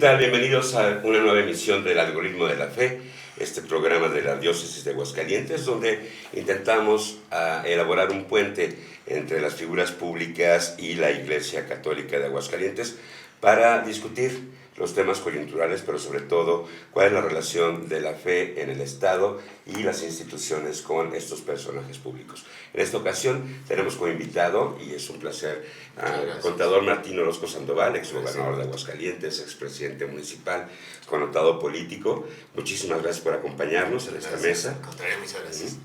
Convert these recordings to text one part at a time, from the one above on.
tal? Bienvenidos a una nueva emisión del Algoritmo de la Fe, este programa de la Diócesis de Aguascalientes, donde intentamos elaborar un puente entre las figuras públicas y la Iglesia Católica de Aguascalientes para discutir los temas coyunturales, pero sobre todo cuál es la relación de la fe en el Estado y las instituciones con estos personajes públicos. En esta ocasión tenemos como invitado, y es un placer, al contador Martín Orozco Sandoval, exgobernador de Aguascalientes, expresidente municipal, connotado político. Muchísimas gracias por acompañarnos en esta mesa. Muchas gracias.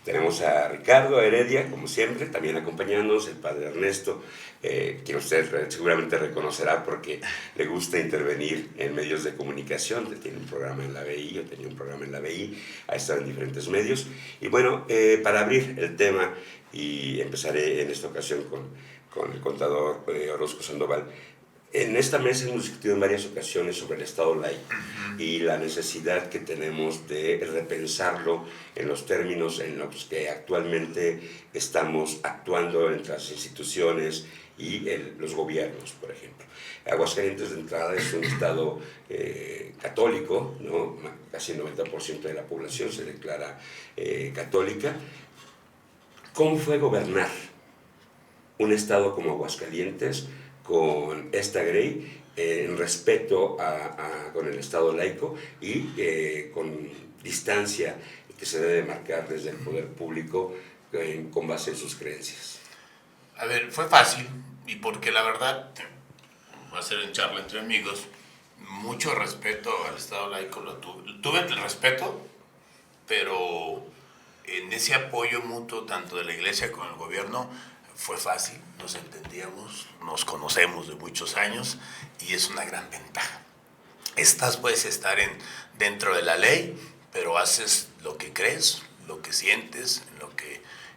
Tenemos a Ricardo Heredia, como siempre, también acompañándonos, el padre Ernesto, quien usted seguramente reconocerá porque le gusta intervenir en medios de comunicación. Él tiene un programa en la BI, yo tenía un programa en la BI, ha estado en diferentes medios. Y bueno, para abrir el tema, y empezaré en esta ocasión con el contador Orozco Sandoval. En esta mesa hemos discutido en varias ocasiones sobre el Estado laico y la necesidad que tenemos de repensarlo en los términos en los que actualmente estamos actuando entre las instituciones y los gobiernos, por ejemplo. Aguascalientes de entrada es un estado católico, ¿no? Casi el 90% de la población se declara católica. ¿Cómo fue gobernar un estado como Aguascalientes con esta grey, en respeto con el Estado laico y con distancia que se debe marcar desde el poder público con base en sus creencias? A ver, fue fácil, y porque la verdad, va a ser en charla entre amigos, mucho respeto al Estado laico lo tuve. Tuve el respeto, pero en ese apoyo mutuo, tanto de la Iglesia como del gobierno, fue fácil, nos entendíamos, nos conocemos de muchos años y es una gran ventaja. Puedes estar dentro de la ley, pero haces lo que crees, lo que sientes,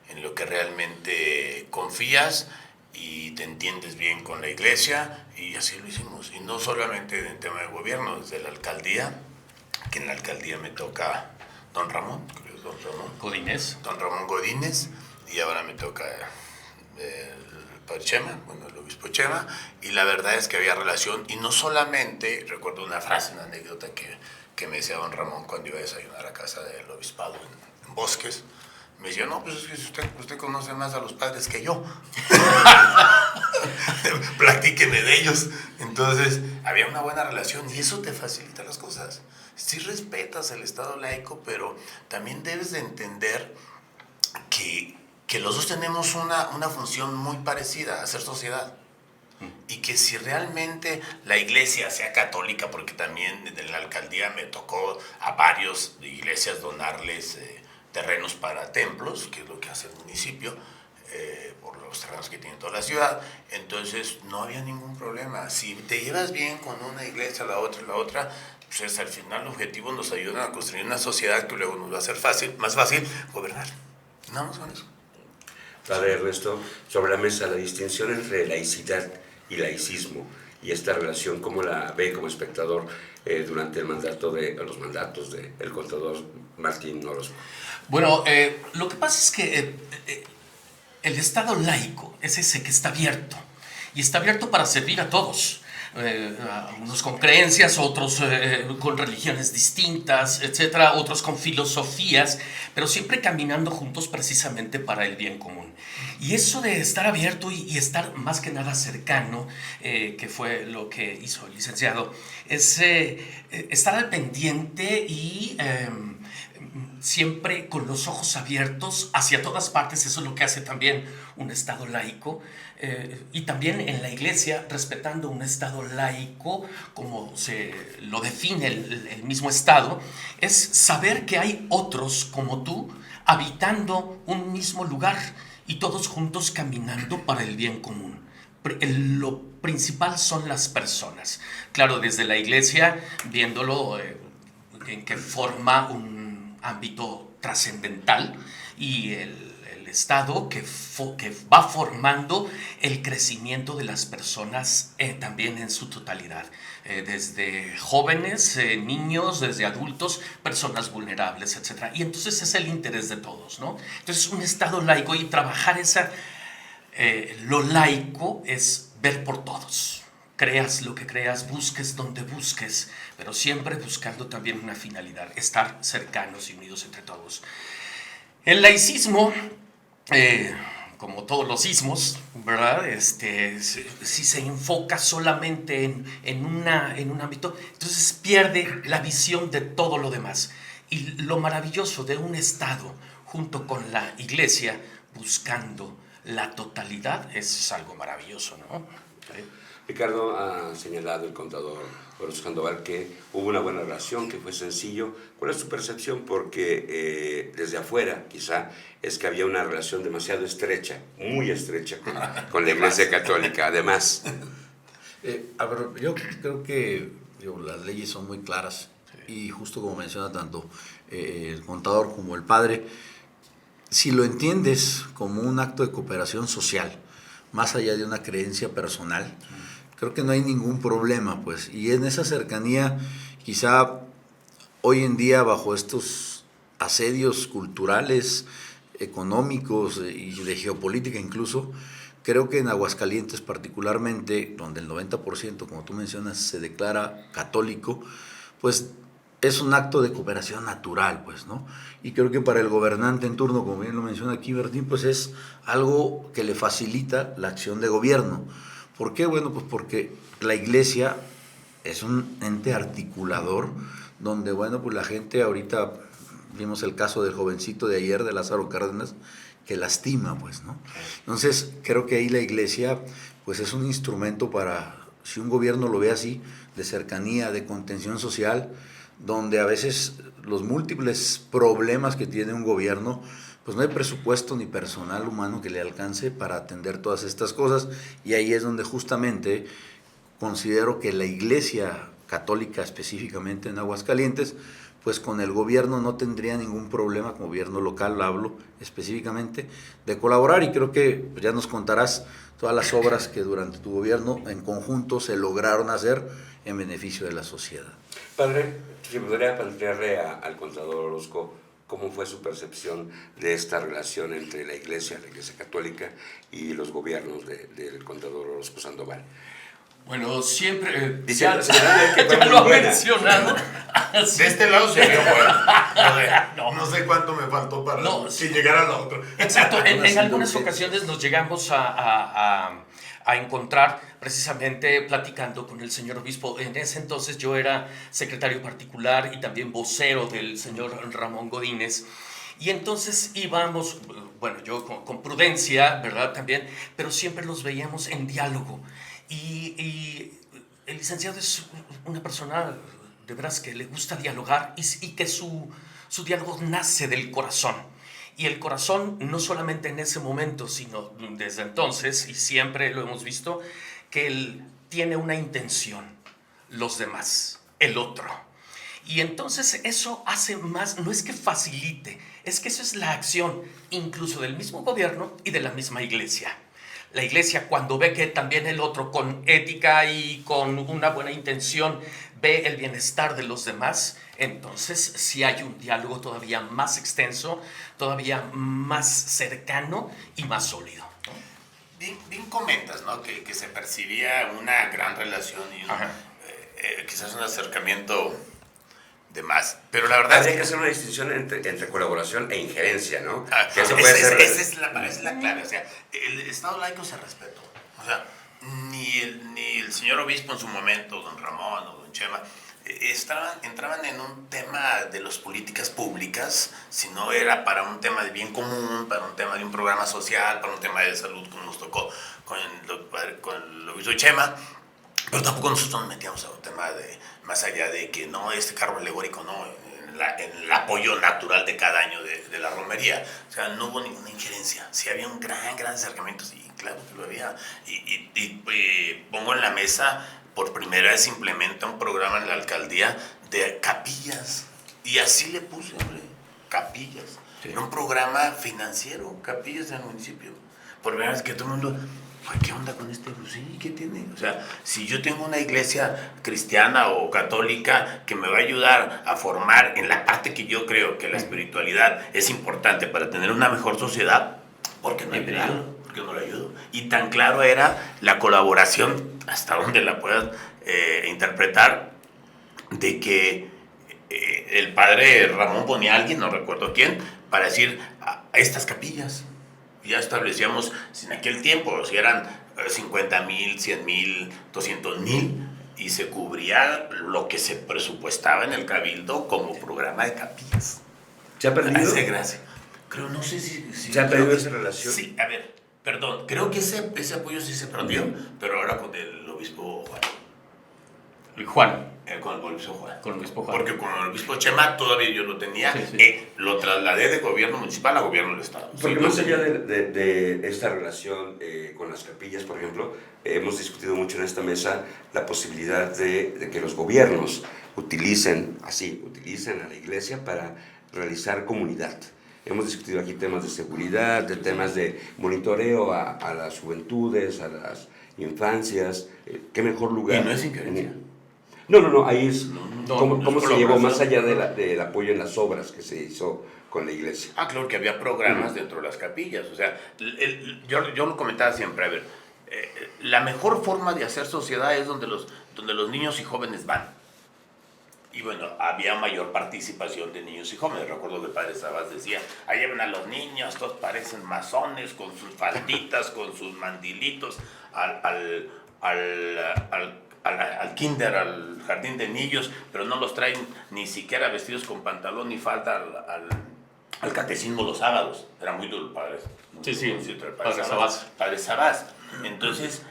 en lo que realmente confías y te entiendes bien con la iglesia, y así lo hicimos. Y no solamente en el tema de gobierno, desde la alcaldía, que en la alcaldía me toca don Ramón Godínez. Don Ramón Godínez, y ahora me toca el padre Chema, el obispo Chema, y la verdad es que había relación, y no solamente, recuerdo una frase, una anécdota que me decía don Ramón cuando iba a desayunar a casa del obispado en Bosques. Me decía, no, pues es que usted conoce más a los padres que yo. Platíqueme de ellos. Entonces, había una buena relación y eso te facilita las cosas. Sí respetas el Estado laico, pero también debes de entender que los dos tenemos una función muy parecida, hacer sociedad. Y que si realmente la iglesia sea católica, porque también en la alcaldía me tocó a varios iglesias donarles terrenos para templos, que es lo que hace el municipio, por los terrenos que tiene toda la ciudad, entonces no había ningún problema. Si te llevas bien con una iglesia, la otra, pues al final el objetivo nos ayuda a construir una sociedad que luego nos va a hacer más fácil gobernar. Nada más con eso. Padre Ernesto, sobre la mesa la distinción entre laicidad y laicismo y esta relación, ¿cómo la ve como espectador durante los mandatos del contador Martín Orozco? Bueno, lo que pasa es que el Estado laico es ese que está abierto, y está abierto para servir a todos. Unos con creencias, otros con religiones distintas, etcétera, otros con filosofías, pero siempre caminando juntos precisamente para el bien común. Y eso de estar abierto y estar más que nada cercano, que fue lo que hizo el licenciado, es estar al pendiente y siempre con los ojos abiertos hacia todas partes. Eso es lo que hace también un Estado laico, y también en la iglesia, respetando un Estado laico como se lo define el mismo Estado, es saber que hay otros como tú habitando un mismo lugar y todos juntos caminando para el bien común. Lo principal son las personas. Claro, desde la iglesia, viéndolo en que forma un ámbito trascendental, y el Estado que va formando el crecimiento de las personas también en su totalidad, desde jóvenes, niños, desde adultos, personas vulnerables, etc. Y entonces es el interés de todos, ¿no? Entonces un Estado laico, y trabajar lo laico es ver por todos, creas lo que creas, busques donde busques, pero siempre buscando también una finalidad, estar cercanos y unidos entre todos. El laicismo, como todos los ismos, ¿verdad? Si se enfoca solamente en un ámbito, entonces pierde la visión de todo lo demás. Y lo maravilloso de un Estado junto con la Iglesia buscando la totalidad es algo maravilloso, ¿no? ¿Sí? Ricardo ha señalado, el contador Orozco Sandoval, que hubo una buena relación, que fue sencillo. ¿Cuál es tu percepción? Porque desde afuera, quizá, es que había una relación demasiado estrecha, muy estrecha, con la Iglesia Católica, además. A ver, yo creo que las leyes son muy claras, y justo como menciona tanto el contador como el padre, si lo entiendes como un acto de cooperación social, más allá de una creencia personal, creo que no hay ningún problema, pues. Y en esa cercanía, quizá hoy en día, bajo estos asedios culturales, económicos y de geopolítica incluso, creo que en Aguascalientes particularmente, donde el 90%, como tú mencionas, se declara católico, pues es un acto de cooperación natural, pues, ¿no? Y creo que para el gobernante en turno, como bien lo menciona aquí Bertín, pues es algo que le facilita la acción de gobierno. ¿Por qué? Bueno, pues porque la Iglesia es un ente articulador donde, bueno, pues la gente, ahorita vimos el caso del jovencito de ayer, de Lázaro Cárdenas, que lastima, pues, ¿no? Entonces, creo que ahí la Iglesia, pues es un instrumento para, si un gobierno lo ve así, de cercanía, de contención social, donde a veces los múltiples problemas que tiene un gobierno, pues no hay presupuesto ni personal humano que le alcance para atender todas estas cosas, y ahí es donde justamente considero que la Iglesia Católica, específicamente en Aguascalientes, pues con el gobierno no tendría ningún problema, como gobierno local hablo específicamente, de colaborar, y creo que ya nos contarás todas las obras que durante tu gobierno en conjunto se lograron hacer en beneficio de la sociedad. Padre, si podría plantearle al contador Orozco cómo fue su percepción de esta relación entre la Iglesia Católica y los gobiernos del contador Orozco Sandoval. Bueno, siempre... ya lo ha mencionado. De este lado se vio bueno. No sé cuánto me faltó para que llegara al otro. Exacto, en algunas ocasiones nos llegamos a encontrar precisamente platicando con el señor obispo. En ese entonces yo era secretario particular y también vocero del señor Ramón Godínez. Y entonces íbamos, bueno, yo con prudencia, ¿verdad? También, pero siempre los veíamos en diálogo. Y el licenciado es una persona de veras que le gusta dialogar y que su diálogo nace del corazón. Y el corazón, no solamente en ese momento, sino desde entonces, y siempre lo hemos visto, que él tiene una intención, los demás, el otro. Y entonces eso hace más, no es que facilite, es que eso es la acción, incluso del mismo gobierno y de la misma Iglesia. La Iglesia, cuando ve que también el otro, con ética y con una buena intención, ve el bienestar de los demás, entonces sí hay un diálogo todavía más extenso, todavía más cercano y más sólido, ¿no? Bien comentas, ¿no? Que se percibía una gran relación y quizás un acercamiento de más, pero la verdad habría que hacer una distinción entre colaboración e injerencia, ¿no? Que eso puede ser... Esa es la clave. O sea, el Estado laico se respetó. O sea, ni el señor obispo en su momento, don Ramón o don Chema, entraban en un tema de las políticas públicas, sino era para un tema de bien común, para un tema de un programa social, para un tema de salud, como nos tocó con el obispo Chema. Pero tampoco nosotros nos metíamos a un tema de, más allá de que no, este carro alegórico, no, en el apoyo natural de cada año de la romería. O sea, no hubo ninguna injerencia. Sí había un gran acercamiento, sí, claro que lo había. Y pongo en la mesa, por primera vez se implementa un programa en la alcaldía de capillas. Y así le puse, hombre, capillas. Sí. Era un programa financiero, capillas del municipio. Por primera vez que todo el mundo... ¿Qué onda con este? Pues sí, ¿qué tiene? O sea, si yo tengo una iglesia cristiana o católica que me va a ayudar a formar en la parte que yo creo que la espiritualidad es importante para tener una mejor sociedad, ¿por qué no ayudarlo? ¿por qué no le ayudo? Y tan claro era la colaboración, hasta donde la puedas interpretar, de que el padre Ramón ponía a alguien, no recuerdo quién, para decir a estas capillas. Ya establecíamos, en aquel tiempo, si eran 50,000, 100,000, 200,000, y se cubría lo que se presupuestaba en el Cabildo como programa de capillas. ¿Se ha perdido? Gracias. Creo, no sé si ¿Se ha perdido esa relación? Sí, a ver, perdón, creo que ese apoyo sí se perdió, pero ahora con el obispo Juan. Juan. Con el obispo Juan. Con el obispo Juan. Porque con el obispo Chema todavía yo lo tenía. Sí. Lo trasladé de gobierno municipal a gobierno del Estado. Porque Sí, más allá de esta relación con las capillas, por ejemplo, hemos discutido mucho en esta mesa la posibilidad de que los gobiernos utilicen a la iglesia para realizar comunidad. Hemos discutido aquí temas de seguridad, de temas de monitoreo a las juventudes, a las infancias. ¿Qué mejor lugar? Y no es injerencia. No, ahí es cómo se llevó más allá colaboración. del apoyo en las obras que se hizo con la iglesia. Claro que había programas dentro de las capillas. O sea, yo lo comentaba siempre, a ver, la mejor forma de hacer sociedad es donde los niños y jóvenes van. Y bueno, había mayor participación de niños y jóvenes. Recuerdo que el padre Sabás decía, ahí llevan a los niños, todos parecen masones, con sus falditas, con sus mandilitos, al kinder, al jardín de niños, pero no los traen ni siquiera vestidos con pantalón ni falda al catecismo los sábados. Era muy duro el padre. Sí, Padre Sabás. Padre Sabás. Entonces,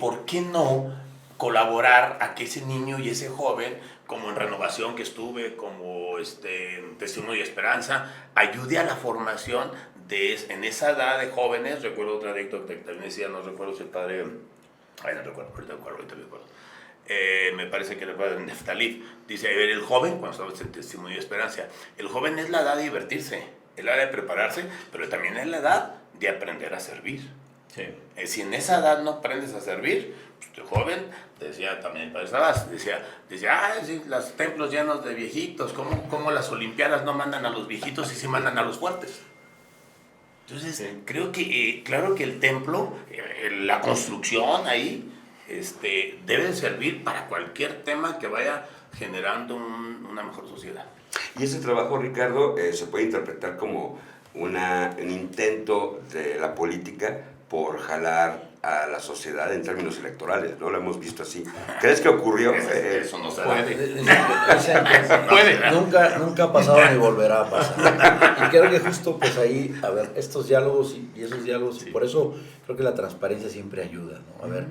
¿por qué no colaborar a que ese niño y ese joven, como en Renovación que estuve, como Testimonio y Esperanza, ayude a la formación en esa edad de jóvenes? Recuerdo otra anécdota que también decía, no recuerdo si el padre... no recuerdo, ahorita me acuerdo. Me parece que el padre Neftalí dice, el joven, cuando estamos en Testimonio y Esperanza, el joven es la edad de divertirse, es la edad de prepararse, pero también es la edad de aprender a servir. Sí. Si en esa edad no aprendes a servir, pues el joven, decía también el padre Sabás, decía, sí, los templos llenos de viejitos, ¿cómo las olimpiadas no mandan a los viejitos y sí mandan a los fuertes? Entonces, sí. Creo que, claro que el templo, la construcción ahí, debe de servir para cualquier tema que vaya generando una mejor sociedad. Y ese trabajo, Ricardo, se puede interpretar como un intento de la política por jalar a la sociedad en términos electorales, ¿no? Lo hemos visto así. ¿Crees que ocurrió? Eso no se puede. Nunca ha pasado ni volverá a pasar. Y creo que justo pues ahí, a ver, estos diálogos y esos diálogos, sí. Por eso creo que la transparencia siempre ayuda, ¿no? A ver,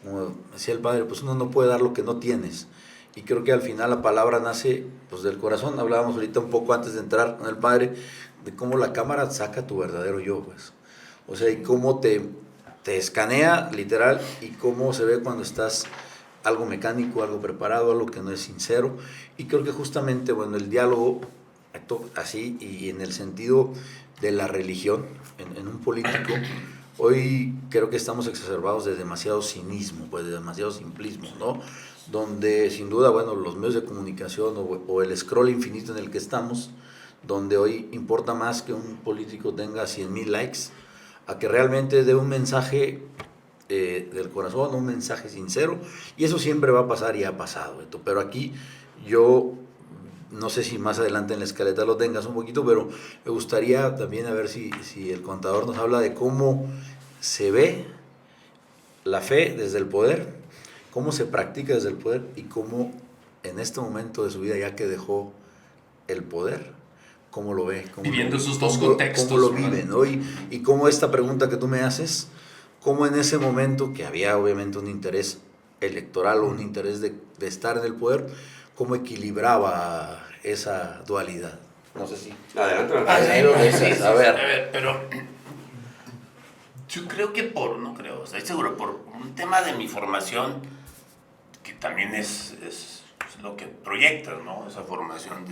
como decía el padre, pues uno no puede dar lo que no tienes. Y creo que al final la palabra nace pues del corazón. Hablábamos ahorita un poco antes de entrar con el padre de cómo la cámara saca tu verdadero yo, pues. O sea, y cómo te escanea, literal, y cómo se ve cuando estás algo mecánico, algo preparado, algo que no es sincero. Y creo que justamente, bueno, el diálogo, así, y en el sentido de la religión, en un político, hoy creo que estamos exacerbados de demasiado cinismo, pues de demasiado simplismo, ¿no? Donde, sin duda, bueno, los medios de comunicación o el scroll infinito en el que estamos, donde hoy importa más que un político tenga 100,000 likes, a que realmente dé un mensaje del corazón, un mensaje sincero, y eso siempre va a pasar y ha pasado. Pero aquí yo, no sé si más adelante en la escaleta lo tengas un poquito, pero me gustaría también a ver si el contador nos habla de cómo se ve la fe desde el poder, cómo se practica desde el poder y cómo en este momento de su vida, ya que dejó el poder, cómo lo ve, viviendo esos dos contextos, cómo lo vive, ¿no? Y cómo esta pregunta que tú me haces, cómo en ese momento que había obviamente un interés electoral o un interés de estar en el poder, cómo equilibraba esa dualidad. No sé si. Adelante. Sí, a ver, pero yo creo que estoy seguro, por un tema de mi formación, que también es lo que proyectas, ¿no? Esa formación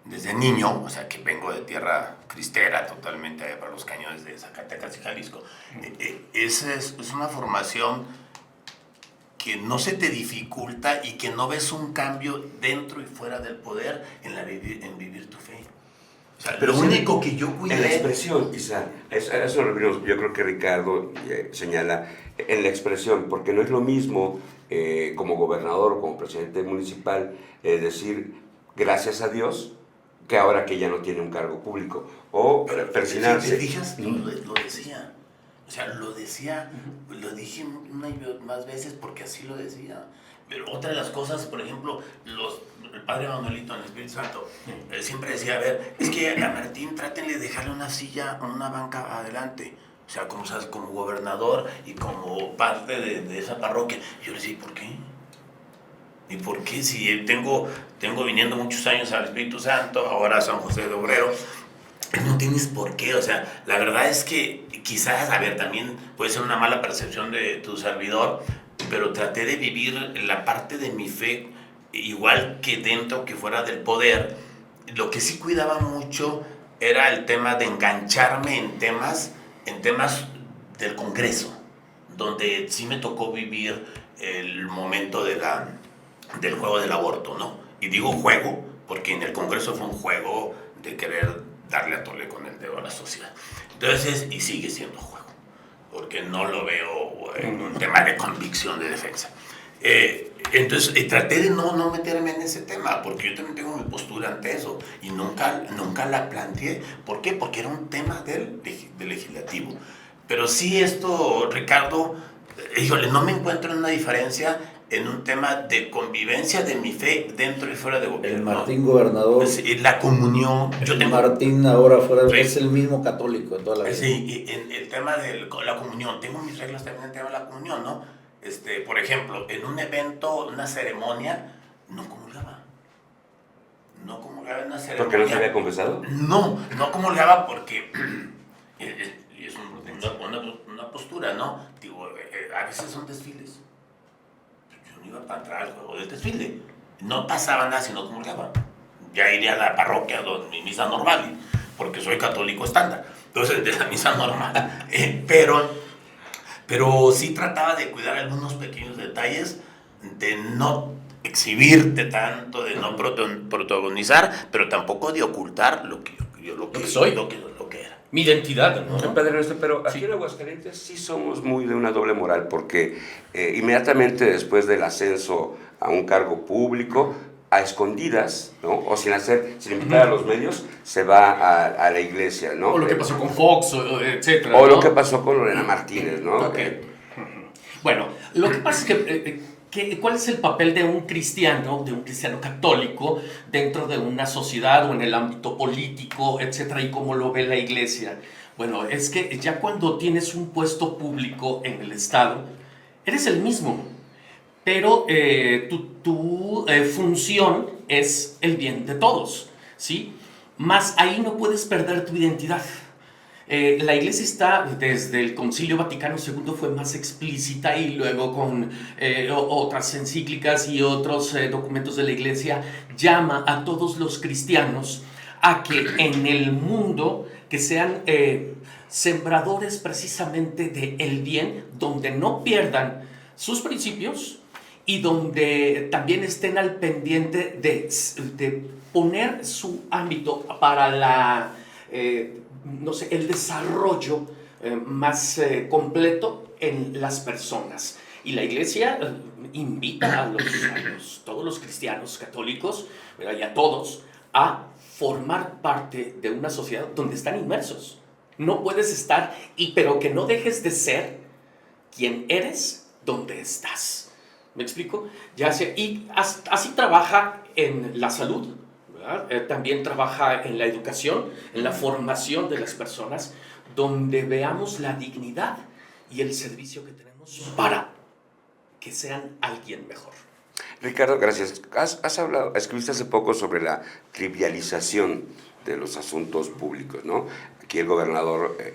desde niño, o sea, que vengo de tierra cristera totalmente allá para los cañones de Zacatecas y Jalisco. Esa es una formación que no se te dificulta y que no ves un cambio dentro y fuera del poder en vivir tu fe. O sea, Pero lo sí, único que yo cuidé... En la expresión, quizá, a eso nos referimos. Yo creo que Ricardo señala en la expresión, porque no es lo mismo como gobernador o como presidente municipal decir gracias a Dios que ahora que ya no tiene un cargo público, o Pero persinarse. si te fijas, lo decía. O sea, lo decía, lo dije una y más veces porque así lo decía. Pero otra de las cosas, por ejemplo, el padre Manuelito en el Espíritu Santo siempre decía, a ver, es que a Martín trátenle de dejarle una silla o una banca adelante. O sea, como, ¿sabes? Como gobernador y como parte de esa parroquia. Y yo le decía, ¿y por qué? ¿Y por qué? Si tengo viniendo muchos años al Espíritu Santo, ahora a San José de Obrero, no tienes por qué. O sea, la verdad es que quizás, a ver, también puede ser una mala percepción de tu servidor, pero traté de vivir la parte de mi fe igual que dentro, que fuera del poder. Lo que sí cuidaba mucho era el tema de engancharme en temas del Congreso, donde sí me tocó vivir el momento del juego del aborto, ¿no? Y digo juego porque en el Congreso fue un juego de querer darle a tole con el dedo a la sociedad. Entonces, y sigue siendo juego, porque no lo veo en un tema de convicción de defensa. Entonces, traté de no meterme en ese tema, porque yo también tengo mi postura ante eso, y nunca la planteé. ¿Por qué? Porque era un tema del legislativo. Pero sí esto, Ricardo, híjole, no me encuentro en una diferencia en un tema de convivencia de mi fe dentro y fuera de gobierno. El Martín gobernador. Pues, la comunión. Yo tengo Martín ahora fuera, sí, es el mismo católico en toda la vida. Sí, y en el tema de la comunión, tengo mis reglas también en el tema de la comunión, ¿no? Por ejemplo, en un evento, una ceremonia, no comulgaba. No comulgaba en una ceremonia. ¿Por qué no se había confesado? No comulgaba porque es una postura, ¿no? Digo, a veces son desfiles. Yo no iba para entrar al juego del desfile. No pasaba nada si no comulgaba. Ya iría a la parroquia, mi misa normal, porque soy católico estándar. Entonces, de la misa normal. Pero sí trataba de cuidar algunos pequeños detalles, de no exhibirte tanto, de no protagonizar, pero tampoco de ocultar lo que soy. Lo que era. Mi identidad, ¿no? Padre Ernesto, pero aquí en Aguascalientes sí somos muy de una doble moral, porque inmediatamente después del ascenso a un cargo público, a escondidas, ¿no? O sin invitar a los medios, se va a la iglesia, ¿no? O lo que pasó con Fox, etcétera. O ¿no? lo que pasó con Lorena Martínez, ¿no? Okay. Bueno, lo que pasa es que ¿cuál es el papel de un cristiano católico dentro de una sociedad o en el ámbito político, etcétera, y cómo lo ve la iglesia? Bueno, es que ya cuando tienes un puesto público en el Estado, eres el mismo, pero tu función es el bien de todos, ¿sí? Más ahí no puedes perder tu identidad. La iglesia está, desde el Concilio Vaticano II fue más explícita, y luego con otras encíclicas y otros documentos de la iglesia, llama a todos los cristianos a que en el mundo que sean sembradores precisamente del bien, donde no pierdan sus principios y donde también estén al pendiente de poner su ámbito para el desarrollo más completo en las personas. Y la iglesia invita a todos los cristianos católicos, ¿verdad? Y a todos, a formar parte de una sociedad donde están inmersos. No puedes estar, pero que no dejes de ser quien eres donde estás. ¿Me explico? Y así trabaja en la salud, ¿verdad? También trabaja en la educación, en la formación de las personas, donde veamos la dignidad y el servicio que tenemos para que sean alguien mejor. Ricardo, gracias. Escribiste hace poco sobre la trivialización de los asuntos públicos, ¿no? Aquí el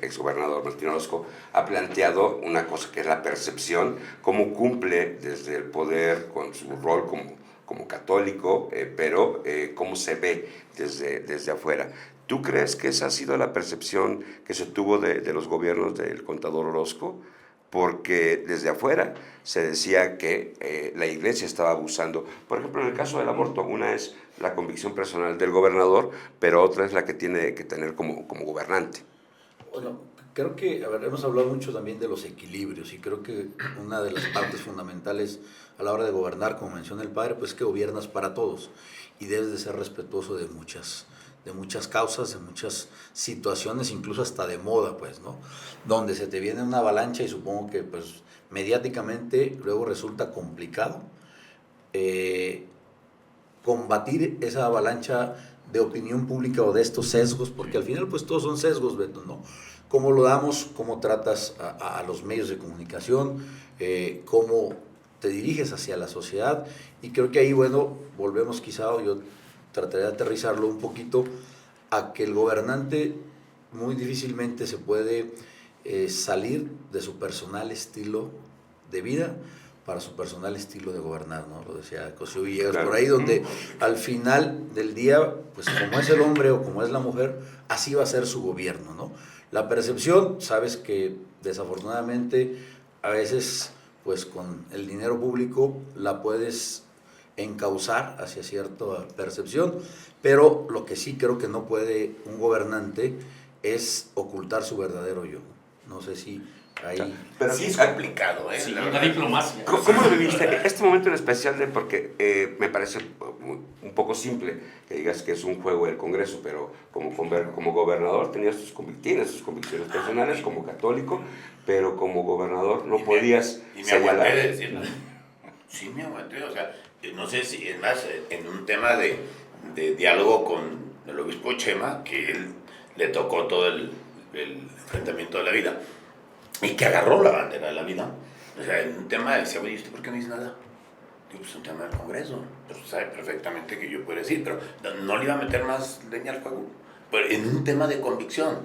exgobernador Martín Orozco ha planteado una cosa que es la percepción, cómo cumple desde el poder con su rol como católico, pero cómo se ve desde afuera. ¿Tú crees que esa ha sido la percepción que se tuvo de los gobiernos del contador Orozco? porque desde afuera se decía que la iglesia estaba abusando. Por ejemplo, en el caso del aborto, una es la convicción personal del gobernador, pero otra es la que tiene que tener como gobernante. Bueno, creo que, a ver, hemos hablado mucho también de los equilibrios y creo que una de las partes fundamentales a la hora de gobernar, como menciona el padre, pues que gobiernas para todos y debes de ser respetuoso de muchas causas, de muchas situaciones, incluso hasta de moda, pues, ¿no? Donde se te viene una avalancha y supongo que, pues, mediáticamente luego resulta complicado combatir esa avalancha de opinión pública o de estos sesgos, porque al final pues todos son sesgos, Beto, ¿no? ¿Cómo lo damos? ¿Cómo tratas a los medios de comunicación? ¿Cómo te diriges hacia la sociedad? Y creo que ahí, bueno, volvemos quizá, o yo trataré de aterrizarlo un poquito, a que el gobernante muy difícilmente se puede salir de su personal estilo de vida para su personal estilo de gobernar, ¿no? Lo decía Cosío Villegas, claro. Por ahí donde al final del día, pues como es el hombre o como es la mujer, así va a ser su gobierno, ¿no? La percepción, sabes que desafortunadamente a veces, pues con el dinero público la puedes encauzar hacia cierta percepción, pero lo que sí creo que no puede un gobernante es ocultar su verdadero yo. No sé si ahí... Pero sí es complicado, ¿eh? Sí, la diplomacia. ¿Cómo lo viviste? Este momento en especial, porque me parece un poco simple que digas que es un juego del Congreso, pero como gobernador tienes tus convicciones personales como católico, pero como gobernador no podías señalar. Aguanté de decirlo. Sí me aguanté, o sea, no sé si, es más, en un tema de diálogo con el obispo Chema, que él le tocó todo el enfrentamiento de la vida, y que agarró la bandera de la vida. O sea, en un tema decía, oye, ¿usted por qué no dice nada? Digo, pues un tema del Congreso. Pero sabe perfectamente que yo puedo decir, pero no le iba a meter más leña al fuego. Pero en un tema de convicción,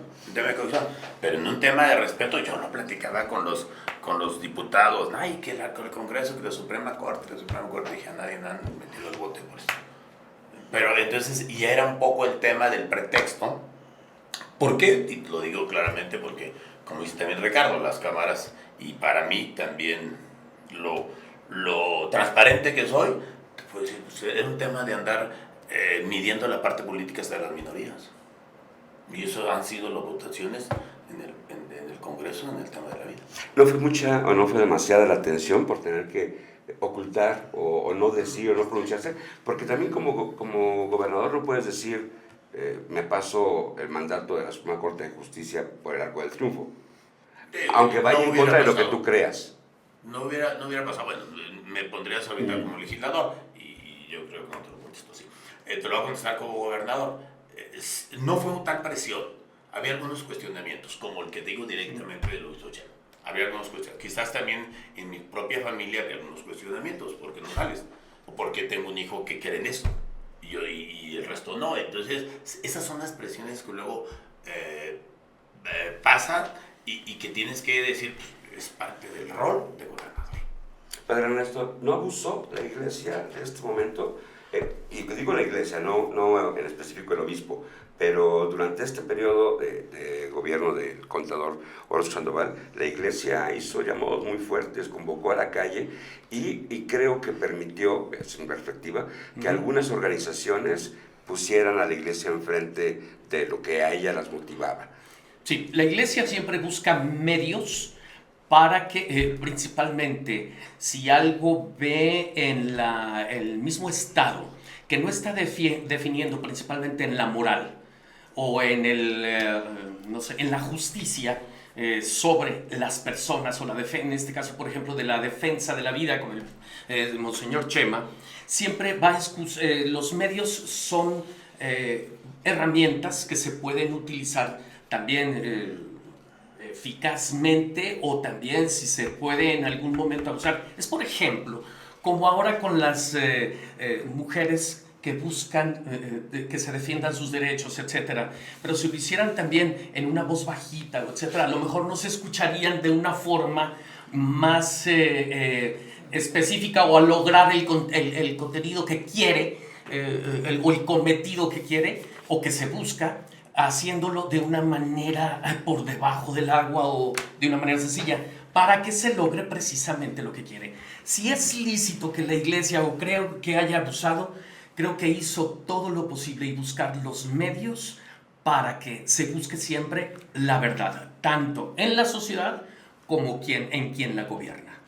pero en un tema de respeto, yo no platicaba con los diputados, ay, que el Congreso, que la Suprema Corte, dije, a nadie han metido el bote por eso. Pero entonces, ya era un poco el tema del pretexto. ¿Por qué? Y lo digo claramente porque, como dice también Ricardo, las cámaras, y para mí también lo transparente que soy, pues, es un tema de andar midiendo la parte política hasta de las minorías. Y eso han sido las votaciones en el Congreso en el tema de la vida. ¿No fue mucha o no fue demasiada la tensión por tener que ocultar o no decir o no pronunciarse? Porque también como gobernador no puedes decir me paso el mandato de la Suprema Corte de Justicia por el Arco del Triunfo. Aunque vaya en contra de lo que tú creas. No hubiera pasado. Bueno, me pondrías ahorita como legislador y yo creo que no te lo contesto así. Te lo voy a contestar como gobernador. No fue tal presión. Había algunos cuestionamientos, como el que digo directamente de Luis Ochena. Había algunos cuestionamientos. Quizás también en mi propia familia había algunos cuestionamientos, porque no sales, o porque tengo un hijo que quiere en eso, y el resto no. Entonces, esas son las presiones que luego pasan y que tienes que decir, es parte del rol de gobernador. Padre Ernesto, ¿no abusó la iglesia en este momento? Y digo la iglesia, no en específico el obispo, pero durante este periodo de gobierno del contador Orozco Sandoval, la iglesia hizo llamados muy fuertes, convocó a la calle y creo que permitió, es mi perspectiva, que algunas organizaciones pusieran a la iglesia enfrente de lo que a ella las motivaba. Sí, la iglesia siempre busca medios para que, principalmente, si algo ve en el mismo Estado que no está definiendo principalmente en la moral o en en la justicia sobre las personas o en este caso, por ejemplo, de la defensa de la vida con el Monseñor Chema, siempre los medios son herramientas que se pueden utilizar también eficazmente o también si se puede en algún momento abusar. Es por ejemplo, como ahora con las mujeres que buscan que se defiendan sus derechos, etc. Pero si lo hicieran también en una voz bajita, etc., a lo mejor no se escucharían de una forma más específica o a lograr el contenido que quiere o el cometido que quiere o que se busca, haciéndolo de una manera por debajo del agua o de una manera sencilla. para que se logre precisamente lo que quiere. Si es lícito que la iglesia, o creo que haya abusado, creo que hizo todo lo posible y buscar los medios para que se busque siempre la verdad, tanto en la sociedad como en quien la gobierna.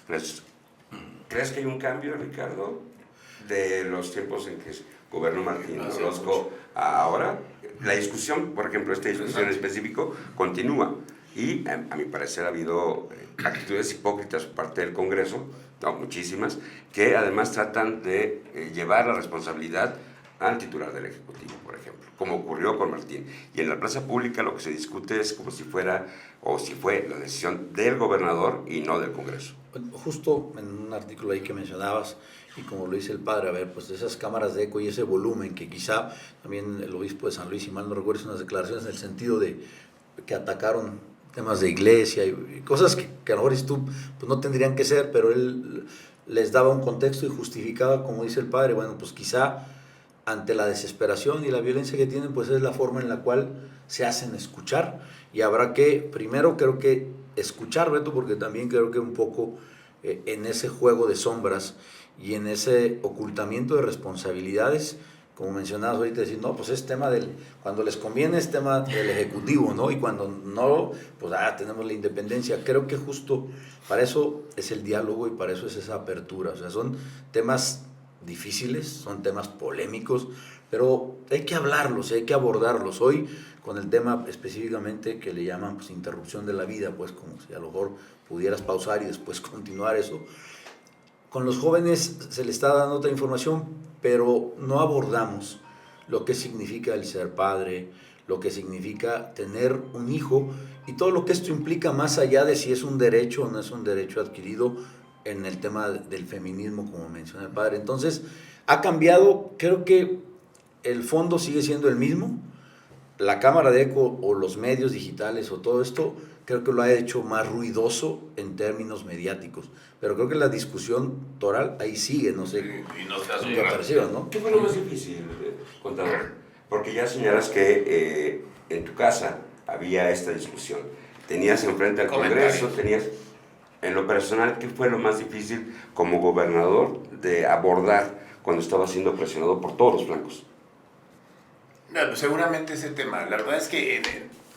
¿Crees que hay un cambio, Ricardo, de los tiempos en que gobernó Martín Orozco a ahora? La discusión, por ejemplo, esta discusión en específico, continúa. Y a mi parecer ha habido actitudes hipócritas por parte del Congreso, no, muchísimas, que además tratan de llevar la responsabilidad al titular del Ejecutivo, por ejemplo, como ocurrió con Martín. Y en la plaza pública lo que se discute es como si fuera o si fue la decisión del gobernador y no del Congreso. Justo en un artículo ahí que mencionabas, y como lo dice el padre, a ver, pues esas cámaras de eco y ese volumen que quizá también el obispo de San Luis, si mal no recuerdo, hizo unas declaraciones en el sentido de que atacaron temas de iglesia y cosas que a lo mejor tú pues no tendrían que ser, pero él les daba un contexto y justificaba, como dice el padre, bueno, pues quizá ante la desesperación y la violencia que tienen, pues es la forma en la cual se hacen escuchar, y habrá que, primero creo que escuchar, Beto, porque también creo que un poco en ese juego de sombras y en ese ocultamiento de responsabilidades, como mencionabas ahorita, decir, no, pues es tema cuando les conviene es tema del Ejecutivo, ¿no? Y cuando no, pues tenemos la independencia. Creo que justo para eso es el diálogo y para eso es esa apertura. O sea, son temas difíciles, son temas polémicos, pero hay que hablarlos, hay que abordarlos. Hoy, con el tema específicamente que le llaman pues, interrupción de la vida, pues como si a lo mejor pudieras pausar y después continuar eso. Con los jóvenes se les está dando otra información, pero no abordamos lo que significa el ser padre, lo que significa tener un hijo y todo lo que esto implica más allá de si es un derecho o no es un derecho adquirido en el tema del feminismo, como menciona el padre. Entonces, ha cambiado, creo que el fondo sigue siendo el mismo, la cámara de eco o los medios digitales o todo esto, creo que lo ha hecho más ruidoso en términos mediáticos. Pero creo que la discusión toral ahí sigue, no sé. Y no se hace qué pareció, ¿no? ¿Qué fue lo más difícil, contador? Porque ya señalas que en tu casa había esta discusión. Tenías enfrente al Congreso, tenías... En lo personal, ¿qué fue lo más difícil como gobernador de abordar cuando estaba siendo presionado por todos los flancos? No, seguramente ese tema. La verdad es que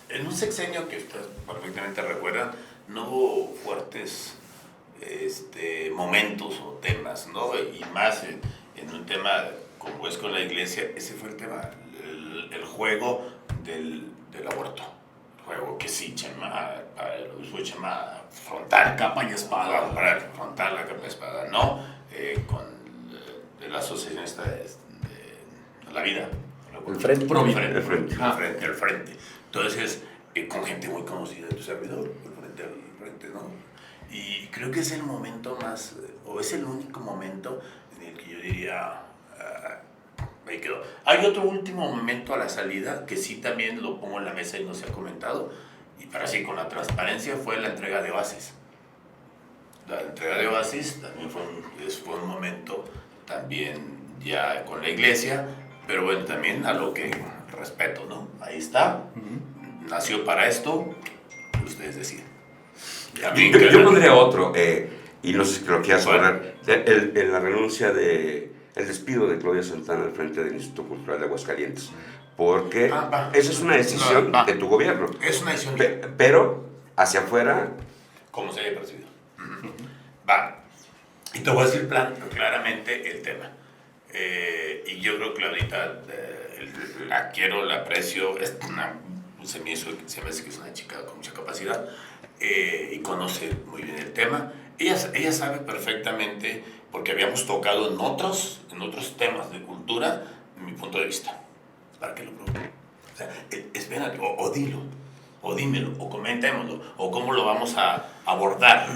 en un sexenio que ustedes perfectamente recuerdan, no hubo fuertes momentos o temas, ¿no? Y más en un tema como es con la iglesia, ese fue el tema, el juego del aborto. El juego que sí, para el obispo Chema, frontal, capa y espada. Para el frontal, la capa y espada, ¿no? Con de la asociación esta de la vida. El frente. El frente. Entonces, con gente muy conocida de tu servidor, el frente, ¿no? Y creo que es el momento más, o es el único momento en el que yo diría, ahí quedó. Hay otro último momento a la salida, que sí también lo pongo en la mesa y no se ha comentado, y para así con la transparencia, fue la entrega de Oasis. La entrega de Oasis también fue un momento también ya con la iglesia, pero bueno, también a lo que respeto, ¿no? Ahí está, nació para esto, ustedes deciden. Yo pondría otro, y no sé si lo quieras hablar, la renuncia el despido de Claudia Santana al frente del Instituto Cultural de Aguascalientes, porque esa es una decisión de tu gobierno. Es una decisión pero hacia afuera... ¿Cómo se haya percibido? Va. Y te voy a decir claramente el tema. Y yo creo que Claudita la quiero, la aprecio, se me hace que es una chica con mucha capacidad y conoce muy bien el tema. Ella sabe perfectamente, porque habíamos tocado en otros temas de cultura, mi punto de vista, para que lo pruebe. O sea, espérate, o dilo, o dímelo, o comentémoslo, o cómo lo vamos a abordar.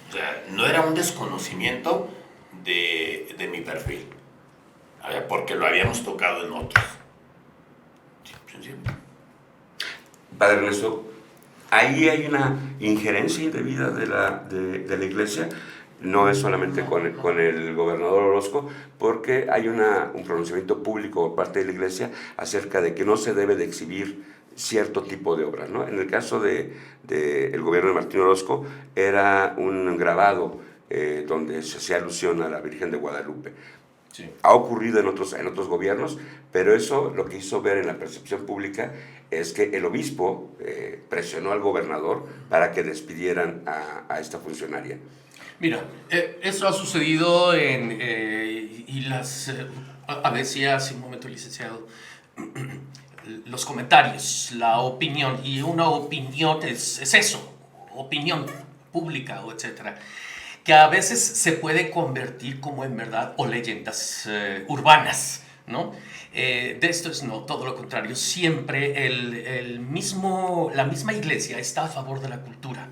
O sea, no era un desconocimiento de mi perfil, porque lo habíamos tocado en otros. Sí. Padre Ernesto, ahí hay una injerencia indebida de la iglesia, no es solamente con el gobernador Orozco, porque hay un pronunciamiento público por parte de la iglesia acerca de que no se debe de exhibir cierto tipo de obras, ¿no? En el caso de el gobierno de Martín Orozco era un grabado donde se hacía alusión a la Virgen de Guadalupe. Sí. Ha ocurrido en otros gobiernos, pero eso lo que hizo ver en la percepción pública es que el obispo presionó al gobernador para que despidieran a esta funcionaria. Mira, eso ha sucedido a ver si hace un momento, licenciado, los comentarios, la opinión, y una opinión es eso, opinión pública o etcétera, que a veces se puede convertir como en verdad o leyendas urbanas, ¿no? De esto es no, todo lo contrario. Siempre la misma iglesia está a favor de la cultura,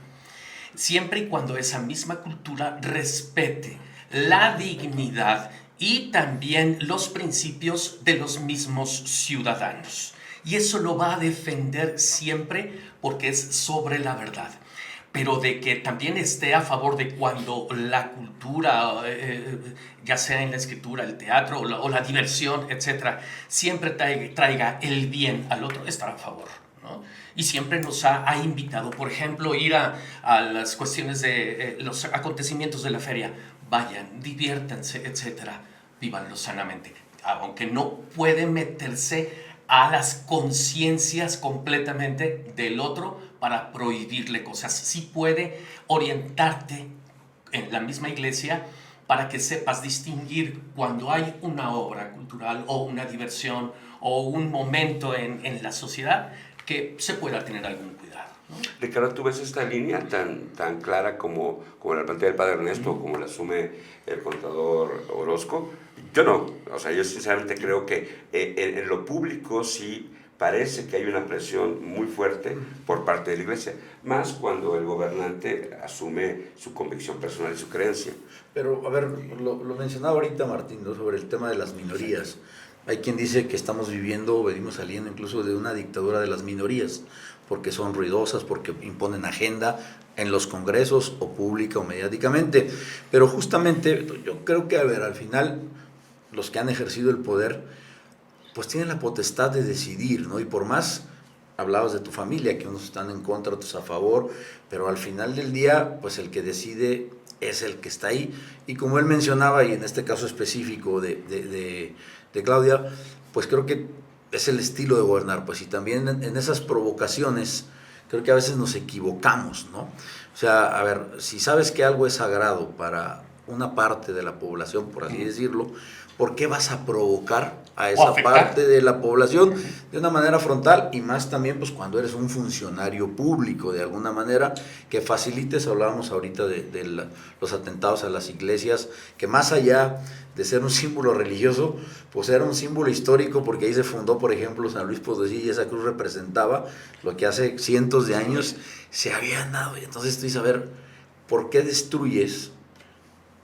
siempre y cuando esa misma cultura respete la dignidad y también los principios de los mismos ciudadanos. Y eso lo va a defender siempre porque es sobre la verdad. Pero de que también esté a favor de cuando la cultura, ya sea en la escritura, el teatro o la diversión, etc., siempre traiga el bien al otro, estará a favor, ¿no? Y siempre nos ha invitado, por ejemplo, ir a las cuestiones de los acontecimientos de la feria. Vayan, diviértanse, etc., vívanlo sanamente. Aunque no puede meterse a las conciencias completamente del otro para prohibirle cosas. Sí puede orientarte en la misma iglesia para que sepas distinguir cuando hay una obra cultural o una diversión o un momento en la sociedad que se pueda tener algún cuidado, ¿no? Ricardo, ¿tú ves esta línea tan clara como la plantea el padre Ernesto, como la asume el contador Orozco? Yo no, o sea, yo sinceramente creo que en lo público sí parece que hay una presión muy fuerte por parte de la iglesia, más cuando el gobernante asume su convicción personal y su creencia. Pero, a ver, lo mencionaba ahorita Martín, ¿no?, sobre el tema de las minorías. Hay quien dice que estamos viviendo, venimos saliendo incluso de una dictadura de las minorías, porque son ruidosas, porque imponen agenda en los congresos o pública o mediáticamente. Pero justamente yo creo que, a ver, al final los que han ejercido el poder pues tienen la potestad de decidir, ¿no? Y por más, hablabas de tu familia, que unos están en contra, otros a favor, pero al final del día, pues el que decide es el que está ahí. Y como él mencionaba, y en este caso específico de Claudia, pues creo que es el estilo de gobernar, pues, y también en esas provocaciones creo que a veces nos equivocamos, ¿no? O sea, a ver, si sabes que algo es sagrado para una parte de la población, por así decirlo, ¿por qué vas a provocar a esa parte de la población de una manera frontal? Y más también pues cuando eres un funcionario público, de alguna manera, que facilites. Hablábamos ahorita de los atentados a las iglesias, que más allá de ser un símbolo religioso, pues era un símbolo histórico, porque ahí se fundó, por ejemplo, San Luis Potosí, y esa cruz representaba lo que hace cientos de años se habían dado. Y entonces tú dices, a ver, ¿por qué destruyes?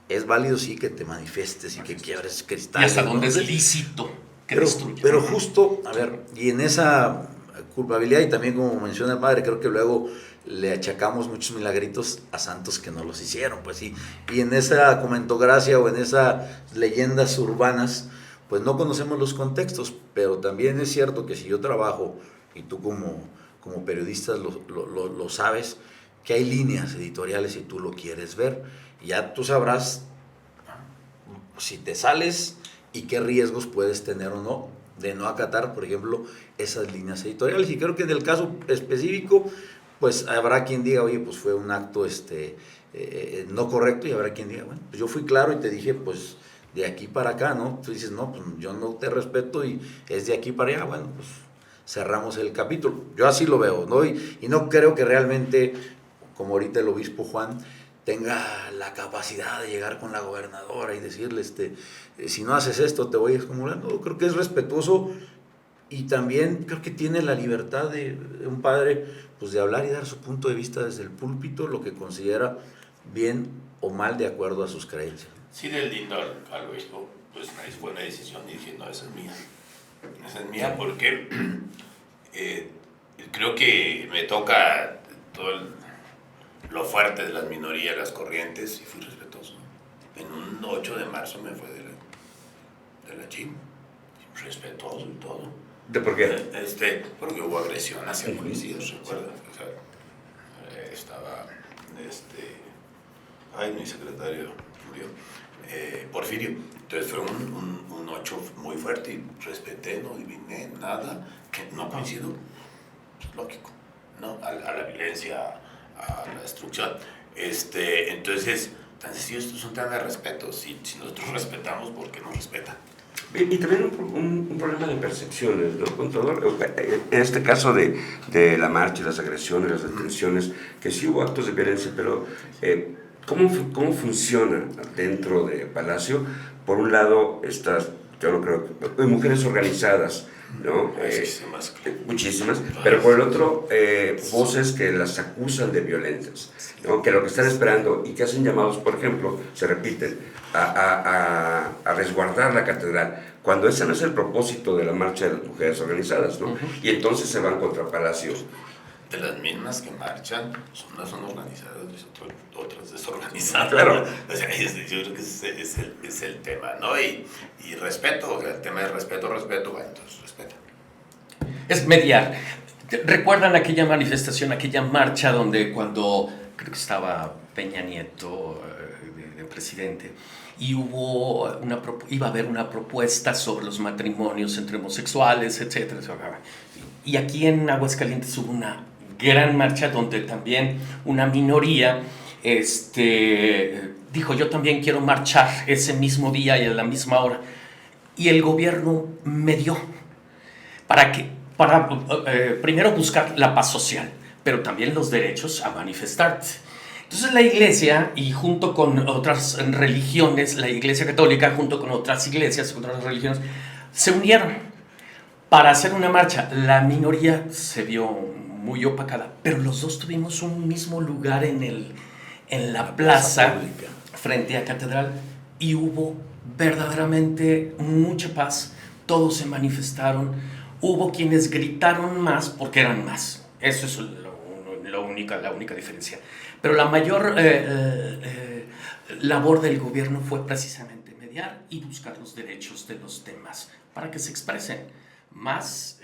Es válido, sí, que te manifiestes y que quiebres cristales. Y hasta donde es lícito que destruya. Pero justo, a ver, y en esa culpabilidad, y también como menciona el padre, creo que luego le achacamos muchos milagritos a santos que no los hicieron, pues sí. Y en esa comentocracia o en esas leyendas urbanas, pues no conocemos los contextos, pero también es cierto que si yo trabajo, y tú como periodista lo sabes, que hay líneas editoriales y tú lo quieres ver. Ya tú sabrás si te sales y qué riesgos puedes tener o no de no acatar, por ejemplo, esas líneas editoriales. Y creo que en el caso específico, pues habrá quien diga, oye, pues fue un acto no correcto, y habrá quien diga, bueno, pues yo fui claro y te dije, pues de aquí para acá, ¿no? Tú dices, no, pues yo no te respeto y es de aquí para allá, bueno, pues cerramos el capítulo. Yo así lo veo, ¿no? Y no creo que realmente, como ahorita el obispo Juan, tenga la capacidad de llegar con la gobernadora y decirle, si no haces esto te voy a excomunicar. No, creo que es respetuoso, y también creo que tiene la libertad de un padre, pues de hablar y dar su punto de vista desde el púlpito, lo que considera bien o mal de acuerdo a sus creencias. Sí, del lindo al obispo, pues fue una decisión y dije, no, esa es mía. Esa es mía porque creo que me toca todo lo fuerte de las minorías, las corrientes, y fui respetuoso. En un 8 de marzo me fue de la Chim, respetuoso y todo. ¿De por qué? Porque hubo agresión hacia policías, ¿recuerda? O sea, estaba, mi secretario murió, Porfirio. Entonces fue un 8 muy fuerte y respeté, no adiviné nada, que no coincido, pues, lógico, ¿no? A la violencia, a la destrucción. Entonces, tan sencillo, esto es un tema de respeto. Si nosotros respetamos, ¿por qué no respetan? Y también un problema de percepciones, ¿no? En este caso de la marcha, las agresiones, las detenciones, que sí hubo actos de violencia, pero ¿cómo funciona dentro de Palacio? Por un lado, yo no creo que hay mujeres organizadas, ¿no? Muchísimas, pero por el otro, voces que las acusan de violentas, ¿no? Que lo que están esperando y que hacen llamados, por ejemplo, se repiten, a resguardar la catedral, cuando ese no es el propósito de la marcha de las mujeres organizadas, ¿no? Y entonces se van contra Palacio. De las mismas que marchan, unas son organizadas y otras desorganizadas. Claro. O sea, yo creo que ese es el tema, ¿no? Y respeto, o sea, el tema de respeto, bueno, entonces respeta. Es mediar. ¿Recuerdan aquella manifestación, aquella marcha donde cuando creo que estaba Peña Nieto de presidente y iba a haber una propuesta sobre los matrimonios entre homosexuales, etcétera? Y aquí en Aguascalientes hubo una gran marcha donde también una minoría dijo: yo también quiero marchar ese mismo día y a la misma hora. Y el gobierno medió para primero buscar la paz social, pero también los derechos a manifestarte. Entonces la iglesia, y junto con otras religiones, la iglesia católica junto con otras iglesias, otras religiones, se unieron para hacer una marcha. La minoría se vio muy opacada, pero los dos tuvimos un mismo lugar en la plaza pública frente a Catedral, y hubo verdaderamente mucha paz. Todos se manifestaron. Hubo quienes gritaron más porque eran más. Eso es la única diferencia. Pero la mayor labor del gobierno fue precisamente mediar y buscar los derechos de los demás para que se expresen. Más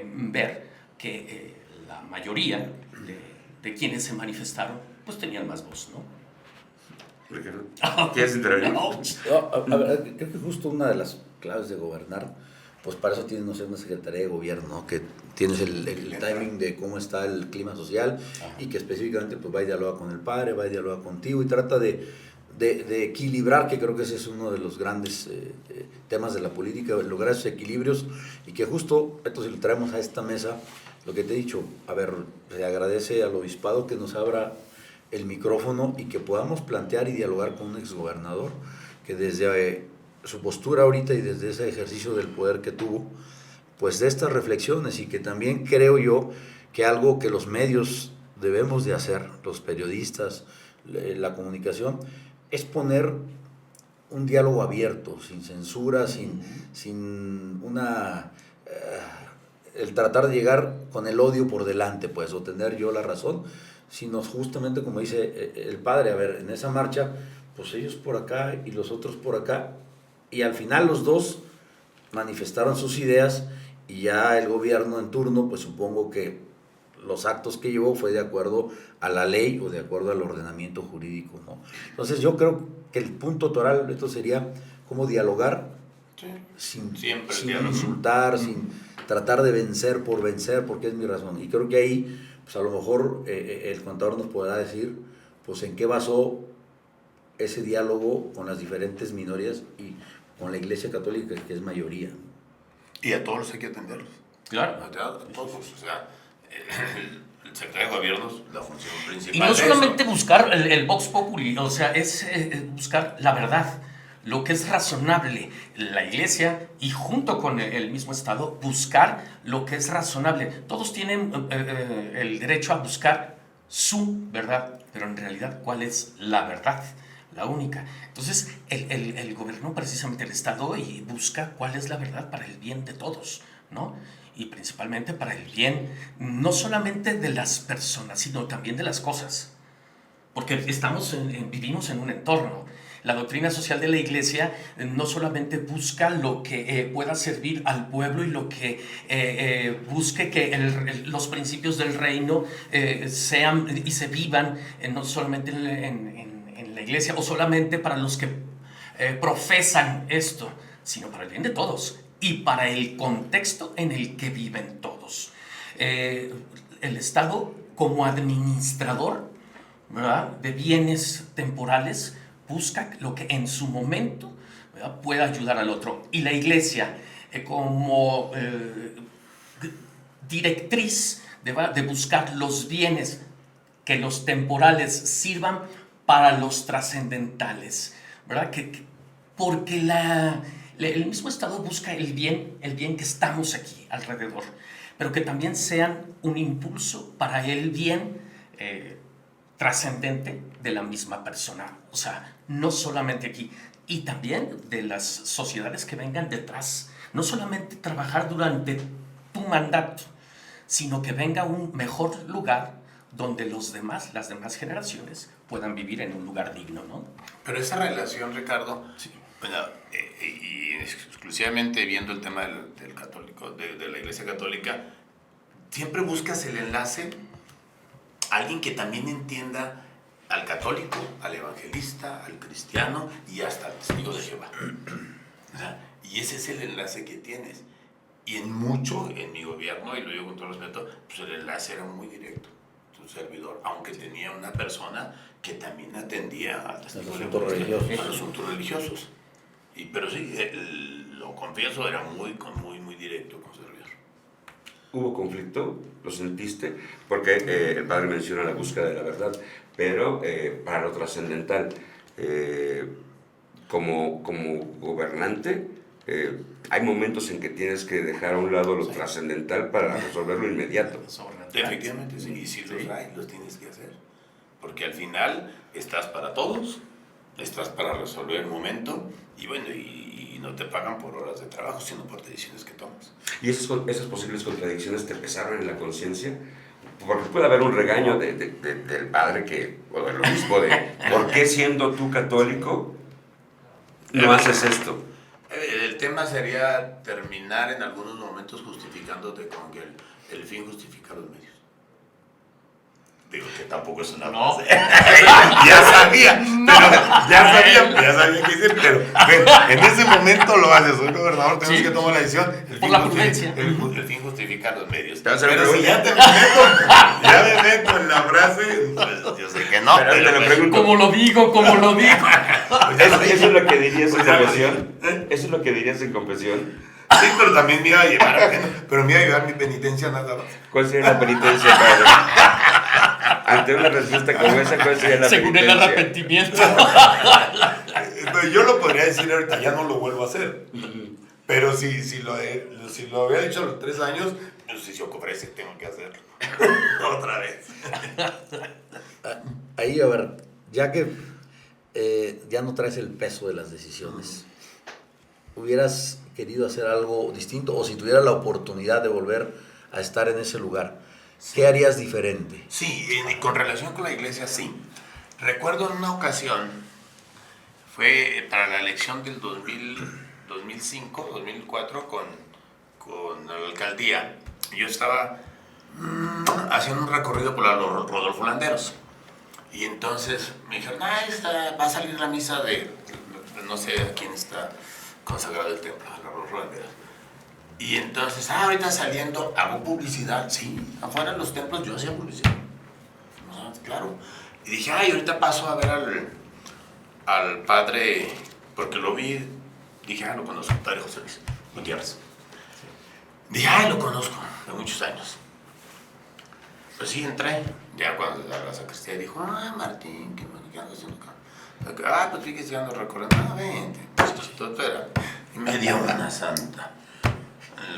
ver que la mayoría de quienes se manifestaron pues tenían más voz, ¿no? ¿Quieres intervenir? A ver, creo que justo una de las claves de gobernar, pues para eso tienes, no sé, una secretaría de gobierno, ¿no? Que tienes el timing de cómo está el clima social. Ajá. Y que específicamente pues va y dialoga con el padre, va y dialoga contigo y trata de equilibrar, que creo que ese es uno de los grandes temas de la política, lograr esos equilibrios, y que justo, esto si lo traemos a esta mesa, lo que te he dicho, a ver, se agradece al obispado que nos abra el micrófono y que podamos plantear y dialogar con un exgobernador que desde su postura ahorita y desde ese ejercicio del poder que tuvo, pues de estas reflexiones, y que también creo yo que algo que los medios debemos de hacer, los periodistas, la comunicación, es poner un diálogo abierto, sin censura, sin el tratar de llegar con el odio por delante, pues, o tener yo la razón, sino justamente como dice el padre, a ver, en esa marcha, pues ellos por acá y los otros por acá, y al final los dos manifestaron sus ideas, y ya el gobierno en turno, pues supongo que los actos que llevó fue de acuerdo a la ley o de acuerdo al ordenamiento jurídico, ¿no? Entonces yo creo que el punto toral de esto sería cómo dialogar, sí, sin insultar, sin tratar de vencer por vencer, porque es mi razón. Y creo que ahí, pues a lo mejor el contador nos podrá decir, pues en qué basó ese diálogo con las diferentes minorías y con la Iglesia Católica, que es mayoría. Y a todos hay que atenderlos. Claro. A todos, o sea, el secretario de gobierno es la función principal. Y no solamente buscar el vox populi, o sea, es buscar la verdad, lo que es razonable. La iglesia, y junto con el mismo Estado, buscar lo que es razonable. Todos tienen el derecho a buscar su verdad, pero en realidad, ¿cuál es la verdad? La única. Entonces, el gobierno, precisamente el Estado, y busca cuál es la verdad para el bien de todos, ¿no? Y principalmente para el bien, no solamente de las personas, sino también de las cosas. Porque vivimos en un entorno. La doctrina social de la Iglesia no solamente busca lo que pueda servir al pueblo y lo que busque que los principios del reino sean y se vivan no solamente en la Iglesia o solamente para los que profesan esto, sino para el bien de todos y para el contexto en el que viven todos. El Estado, como administrador, ¿verdad?, de bienes temporales, busca lo que en su momento, ¿verdad?, pueda ayudar al otro. Y la Iglesia, como directriz de buscar los bienes que los temporales sirvan para los trascendentales, ¿verdad? Porque el mismo Estado busca el bien que estamos aquí alrededor, pero que también sean un impulso para el bien trascendente de la misma persona. O sea, no solamente aquí, y también de las sociedades que vengan detrás. No solamente trabajar durante tu mandato, sino que venga un mejor lugar donde las demás generaciones puedan vivir en un lugar digno, ¿no? Pero esa relación, Ricardo, Sí. bueno, y exclusivamente viendo el tema del católico, de la Iglesia Católica, siempre buscas el enlace, alguien que también entienda al católico, al evangelista, al cristiano y hasta al testigo de Jehová. O sea, y ese es el enlace que tienes. Y en mi gobierno, y lo digo con todo respeto, pues el enlace era muy directo. Tu servidor, aunque tenía una persona que también atendía a los asuntos religiosos. Pero sí, lo confieso, era muy directo con servidor. ¿Hubo conflicto? ¿Lo sentiste? Porque el padre menciona la búsqueda de la verdad, pero para lo trascendental, como gobernante, hay momentos en que tienes que dejar a un lado lo trascendental para resolver lo inmediato. Efectivamente, sí. Y si los hay, los tienes que hacer. Porque al final estás para todos, estás para resolver el momento, y bueno, y no te pagan por horas de trabajo, sino por decisiones que tomas. ¿Y esas posibles contradicciones te pesaron en la conciencia? Porque puede haber un regaño del padre o del obispo de ¿por qué siendo tú católico no haces esto? El tema sería terminar en algunos momentos justificándote con que el fin justifica los medios. Digo que tampoco es una frase. Ya sabía qué decir, pero en ese momento lo haces. Soy gobernador, tenemos que tomar la decisión. Por la prudencia. El fin justifica los medios. Pero si ya me meto en la frase, pues yo sé que no. Pero te lo pregunto. Como lo digo. ¿Eso es lo que dirías en confesión? ¿Eso es lo que dirías en confesión? Sí, pero también me iba a llevar mi penitencia nada más. ¿Cuál sería la penitencia, padre? Ante una respuesta como esa, ¿cuál sería la Según penitencia? el arrepentimiento. Yo lo podría decir ahorita, ya no lo vuelvo a hacer. Pero si lo había dicho a los 3 años, pues si se ofrece, tengo que hacerlo. Otra vez. Ahí, a ver, ya que ya no traes el peso de las decisiones, ¿hubieras querido hacer algo distinto? O si tuvieras la oportunidad de volver a estar en ese lugar, ¿qué harías diferente? Sí, con relación con la iglesia, sí. Recuerdo en una ocasión, fue para la elección del 2005, 2004, con la alcaldía. Yo estaba haciendo un recorrido por la Rodolfo Landeros. Y entonces me dijeron, va a salir la misa de no sé a quién está consagrado el templo, la Rodolfo Landeros. Y entonces, ahorita saliendo, hago publicidad, sí, afuera de los templos yo hacía publicidad. Claro. Y dije, ahorita paso a ver al padre, porque lo vi, dije, lo conozco, padre José Luis Gutiérrez. Dije, lo conozco, de muchos años. Pues sí, entré, ya cuando la sacristía dijo, Martín, ¿qué andas haciendo acá? Pues fíjate que ando recorriendo, vente, todo era. Y me dio una santa,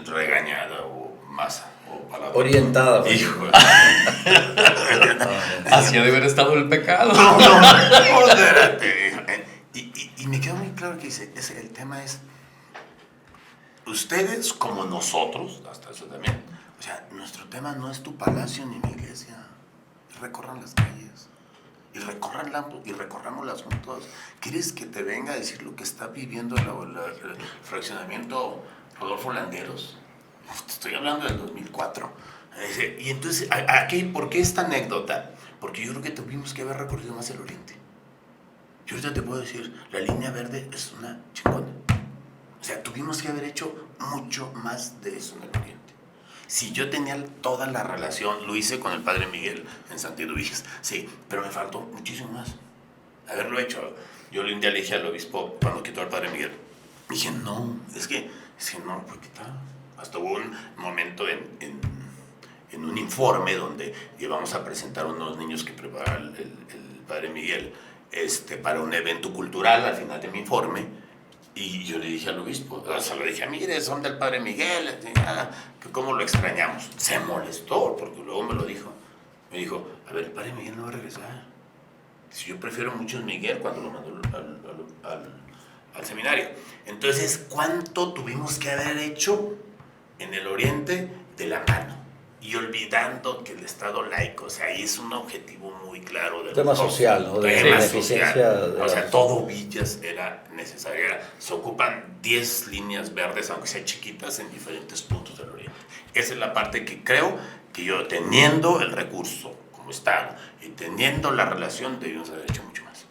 regañada o masa, o palabra. Orientada. Pues. Hijo. Así ha de haber estado el pecado. No, espérate. Y me quedó muy claro que dice, el tema es, ustedes como nosotros, hasta eso también, o sea, nuestro tema no es tu palacio ni mi iglesia, recorran las calles. y recorrámoslas juntos. ¿Quieres que te venga a decir lo que está viviendo el fraccionamiento Rodolfo Landeros? Te estoy hablando del 2004. Y entonces, ¿por qué esta anécdota? Porque yo creo que tuvimos que haber recorrido más el oriente. Yo ahorita te puedo decir, la línea verde es una chingona. O sea, tuvimos que haber hecho mucho más de eso en el oriente. Si yo tenía toda la relación, lo hice con el padre Miguel en Santiago Villas, sí, pero me faltó muchísimo más haberlo hecho. Yo un día le dije al obispo, cuando quitó al padre Miguel, dije, no, es que no lo puedo quitar. Hasta hubo un momento en un informe donde íbamos a presentar a unos niños que prepara el padre Miguel para un evento cultural al final de mi informe, y yo le dije al obispo, o sea, le dije, mire, son del padre Miguel, que cómo lo extrañamos. Se molestó, porque luego me lo dijo. Me dijo, a ver, el padre Miguel no va a regresar. Si yo prefiero mucho el Miguel cuando lo mandó al seminario. Entonces, ¿cuánto tuvimos que haber hecho en el oriente de la mano? Y olvidando que el Estado laico, o sea, ahí es un objetivo muy claro del tema social, ¿no? De beneficencia. O sea, todo Villas era necesario. Se ocupan 10 líneas verdes, aunque sean chiquitas, en diferentes puntos del oriente. Esa es la parte que creo que yo, teniendo el recurso como Estado y teniendo la relación, debíamos haber hecho mucho más.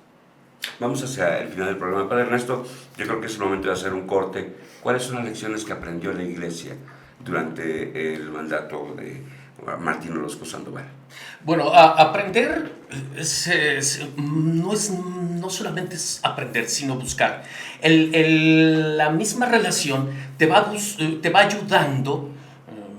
Vamos hacia el final del programa. Padre Ernesto, yo creo que es el momento de hacer un corte. ¿Cuáles son las lecciones que aprendió la Iglesia durante el mandato de Martín Orozco Sandoval? Bueno, aprender no solamente es aprender, sino buscar. La misma relación te va ayudando,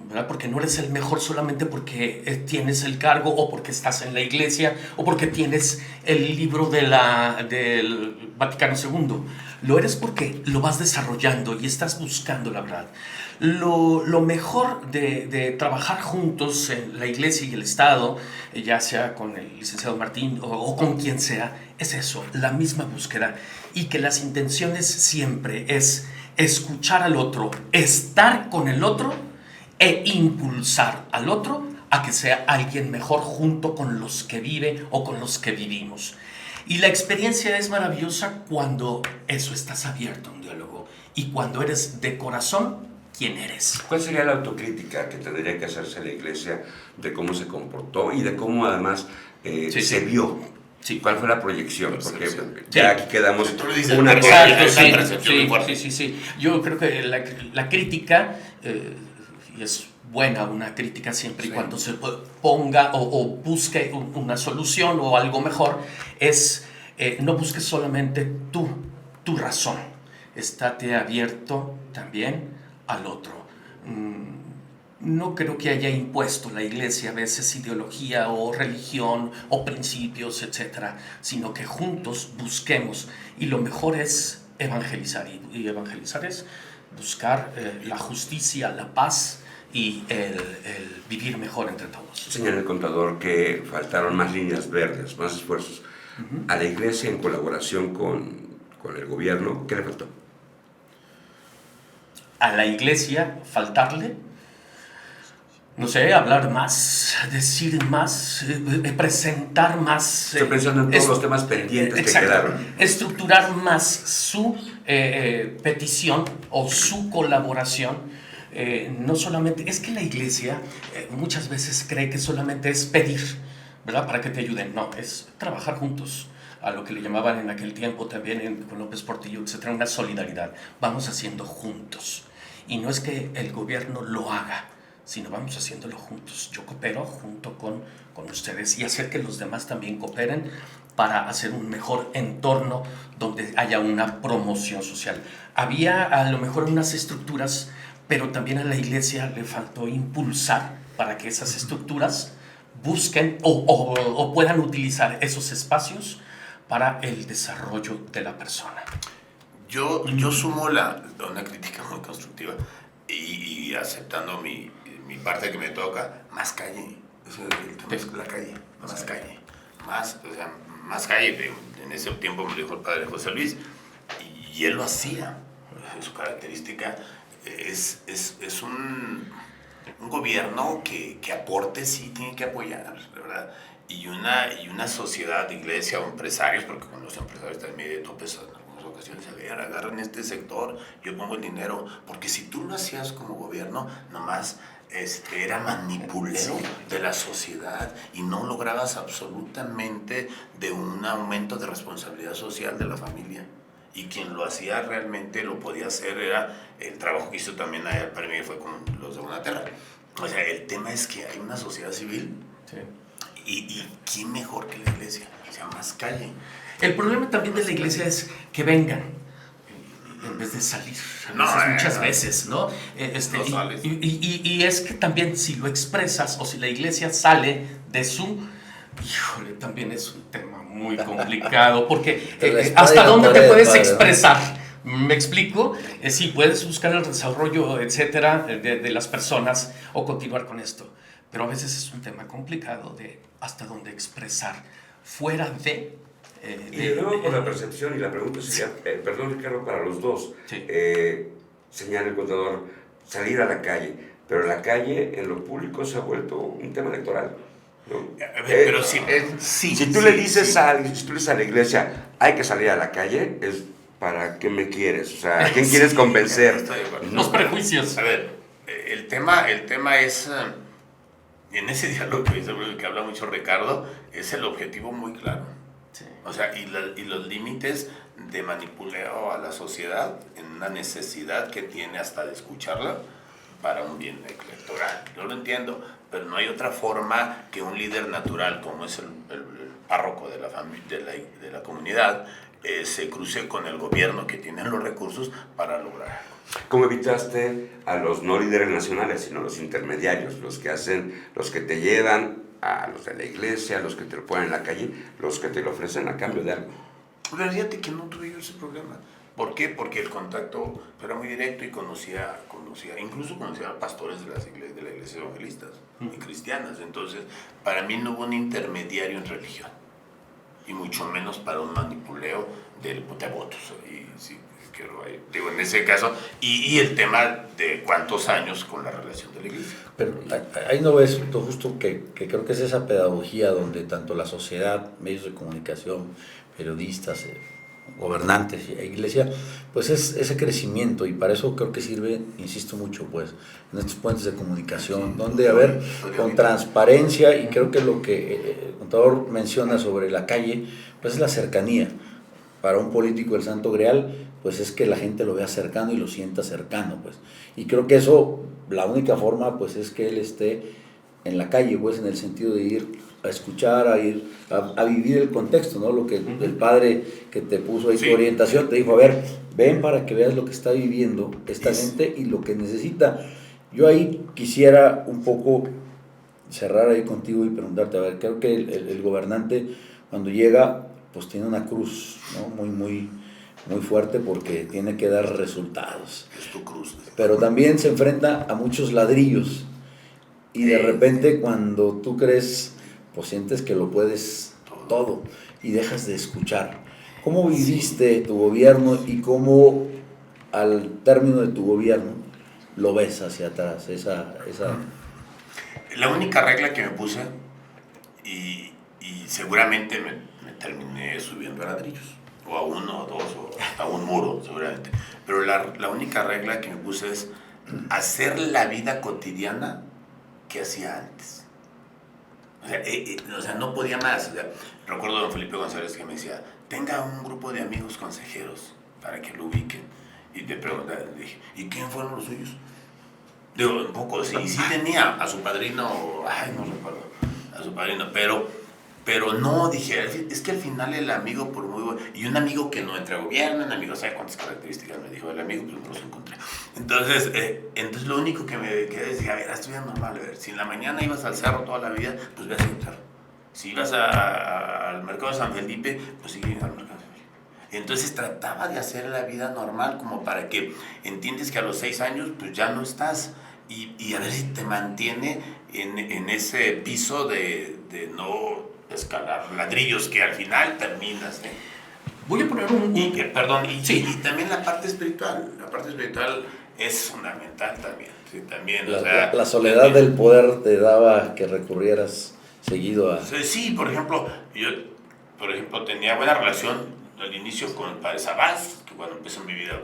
¿verdad? Porque no eres el mejor solamente porque tienes el cargo o porque estás en la iglesia o porque tienes el libro del Vaticano II. Lo eres porque lo vas desarrollando y estás buscando la verdad. Lo mejor de trabajar juntos en la iglesia y el Estado, ya sea con el licenciado Martín o con quien sea, es eso, la misma búsqueda. Y que las intenciones siempre es escuchar al otro, estar con el otro e impulsar al otro a que sea alguien mejor junto con los que vive o con los que vivimos. Y la experiencia es maravillosa cuando eso estás abierto a un diálogo y cuando eres de corazón quien eres. ¿Cuál sería la autocrítica que tendría que hacerse la Iglesia de cómo se comportó y de cómo además se vio? Sí. ¿Cuál fue la proyección? Porque Sí. ya aquí quedamos una Exacto, sí. Yo creo que la crítica, y es buena una crítica siempre y cuando se ponga o busque una solución o algo mejor, es no busques solamente tu razón, estate abierto también al otro. No creo que haya impuesto la iglesia a veces ideología o religión o principios, etcétera, sino que juntos busquemos, y lo mejor es evangelizar, y evangelizar es buscar la justicia, la paz y el vivir mejor entre todos. Señala el contador que faltaron más líneas verdes, más esfuerzos. A la Iglesia, en colaboración con el gobierno, ¿qué le faltó? A la iglesia faltarle, no sé, hablar más, decir más, presentar más. Estoy pensando en todos los temas pendientes que quedaron. Estructurar más su petición o su colaboración. No solamente, es que la iglesia muchas veces cree que solamente es pedir, ¿verdad? Para que te ayuden. No, es trabajar juntos. A lo que le llamaban en aquel tiempo también con López Portillo, etc., una solidaridad. Vamos haciendo juntos. Y no es que el gobierno lo haga, sino vamos haciéndolo juntos. Yo coopero junto con ustedes y hacer que los demás también cooperen para hacer un mejor entorno donde haya una promoción social. Había a lo mejor unas estructuras, pero también a la iglesia le faltó impulsar para que esas estructuras busquen o puedan utilizar esos espacios para el desarrollo de la persona. Yo sumo una crítica muy constructiva y aceptando mi parte que me toca, más calle. El tema es la calle, más calle. Más calle. En ese tiempo me dijo el padre José Luis, y él lo hacía. Su característica es un gobierno que aporte, sí, tiene que apoyar, ¿verdad? y una sociedad, iglesia o empresarios, porque con los empresarios también hay topes en algunas ocasiones, a ver, agarran este sector, yo pongo el dinero, porque si tú lo hacías como gobierno, nomás era manipuleo de la sociedad y no lograbas absolutamente de un aumento de responsabilidad social de la familia. Y quien lo hacía realmente lo podía hacer, era el trabajo que hizo también allá para mí, fue con los de Bonaterra. O sea, el tema es que hay una sociedad civil, sí. y ¿quién mejor que la iglesia? O sea, más calle. El problema también de la iglesia es que vengan en vez de salir, muchas veces, ¿no? No sales. Y es que también si lo expresas o si la iglesia sale de su... Híjole, también es un tema muy complicado, porque ¿hasta dónde te puedes expresar? ¿Me explico? Sí, puedes buscar el desarrollo, etcétera, de las personas o continuar con esto, pero a veces es un tema complicado de hasta dónde expresar fuera de... y de nuevo con la percepción, y la pregunta sería, perdón Ricardo, para los dos, sí. Señala el contador, salir a la calle, pero la calle en lo público se ha vuelto un tema electoral. ¿No? Pero sí, si tú le dices a la iglesia, hay que salir a la calle, es ¿para qué me quieres? O sea, ¿a quién quieres convencer? Los prejuicios. A ver, el tema es, en ese diálogo que habla mucho Ricardo, es el objetivo muy claro. Sí. O sea, y los límites de manipuleo a la sociedad en una necesidad que tiene hasta de escucharla para un bien electoral. Yo lo entiendo, pero no hay otra forma que un líder natural, como es el párroco de la familia, de la comunidad, se cruce con el gobierno que tiene los recursos para lograr algo. ¿Cómo evitaste a los no líderes nacionales, sino los intermediarios, los que te llevan a los de la iglesia, los que te lo ponen en la calle, los que te lo ofrecen a cambio de algo? Pero fíjate que no tuve yo ese problema. ¿Por qué? Porque el contacto era muy directo y incluso conocía a pastores de las iglesias evangelistas y cristianas. Entonces, para mí no hubo un intermediario en religión, y mucho menos para un manipuleo de votos. Y sí, digo, en ese caso, y el tema de cuántos años con la relación de la iglesia. Pero ahí no ves justo que creo que es esa pedagogía donde tanto la sociedad, medios de comunicación, periodistas, gobernantes y iglesia, pues es ese crecimiento, y para eso creo que sirve, insisto mucho, pues, en estos puentes de comunicación, donde, a ver, con transparencia, y creo que lo que el contador menciona sobre la calle, pues es la cercanía. Para un político el santo grial, pues es que la gente lo vea cercano y lo sienta cercano, pues, y creo que eso, la única forma, pues, es que él esté en la calle, pues, en el sentido de ir a escuchar, a ir a vivir el contexto, ¿no? Lo que el padre que te puso ahí, sí, tu orientación, te dijo, a ver, ven para que veas lo que está viviendo esta gente y lo que necesita. Yo ahí quisiera un poco cerrar ahí contigo y preguntarte, a ver, creo que el gobernante cuando llega, pues tiene una cruz, ¿no? Muy fuerte, porque tiene que dar resultados. Es tu cruz. Pero también se enfrenta a muchos ladrillos, y de repente cuando tú crees, pues sientes que lo puedes todo y dejas de escuchar. ¿Cómo viviste tu gobierno y cómo al término de tu gobierno lo ves hacia atrás? La única regla que me puse, y seguramente me terminé subiendo a ladrillos, o a uno, o dos, o a un muro seguramente, pero la única regla que me puse es hacer la vida cotidiana que hacía antes. O sea, no podía más. O sea, recuerdo a don Felipe González que me decía, tenga un grupo de amigos consejeros para que lo ubiquen. Y le pregunté, dije, ¿y quién fueron los suyos? Digo, un poco, sí tenía a su padrino, no recuerdo, a su padrino, pero no, dije, es que al final el amigo, por muy bueno, y un amigo que no entra a gobierno, un amigo, ¿sabe cuántas características me dijo el amigo? Pues no los encontré. Entonces lo único que me quedé es, a ver, esto ya es normal, a ver, si en la mañana ibas al cerro toda la vida, pues ve a seguir cerro. Si ibas al mercado de San Felipe, pues sigue al mercado de San Felipe. Entonces trataba de hacer la vida normal, como para que entiendes que a los 6 años, pues ya no estás, y a ver si te mantiene en ese piso de no escalar ladrillos que al final terminas. Voy a poner sí. Y también la parte espiritual es fundamental también. Sí, también, la soledad del poder te daba que recurrieras seguido a... Sí, por ejemplo, yo tenía buena relación al inicio con el padre Sabás, que cuando empezó mi vida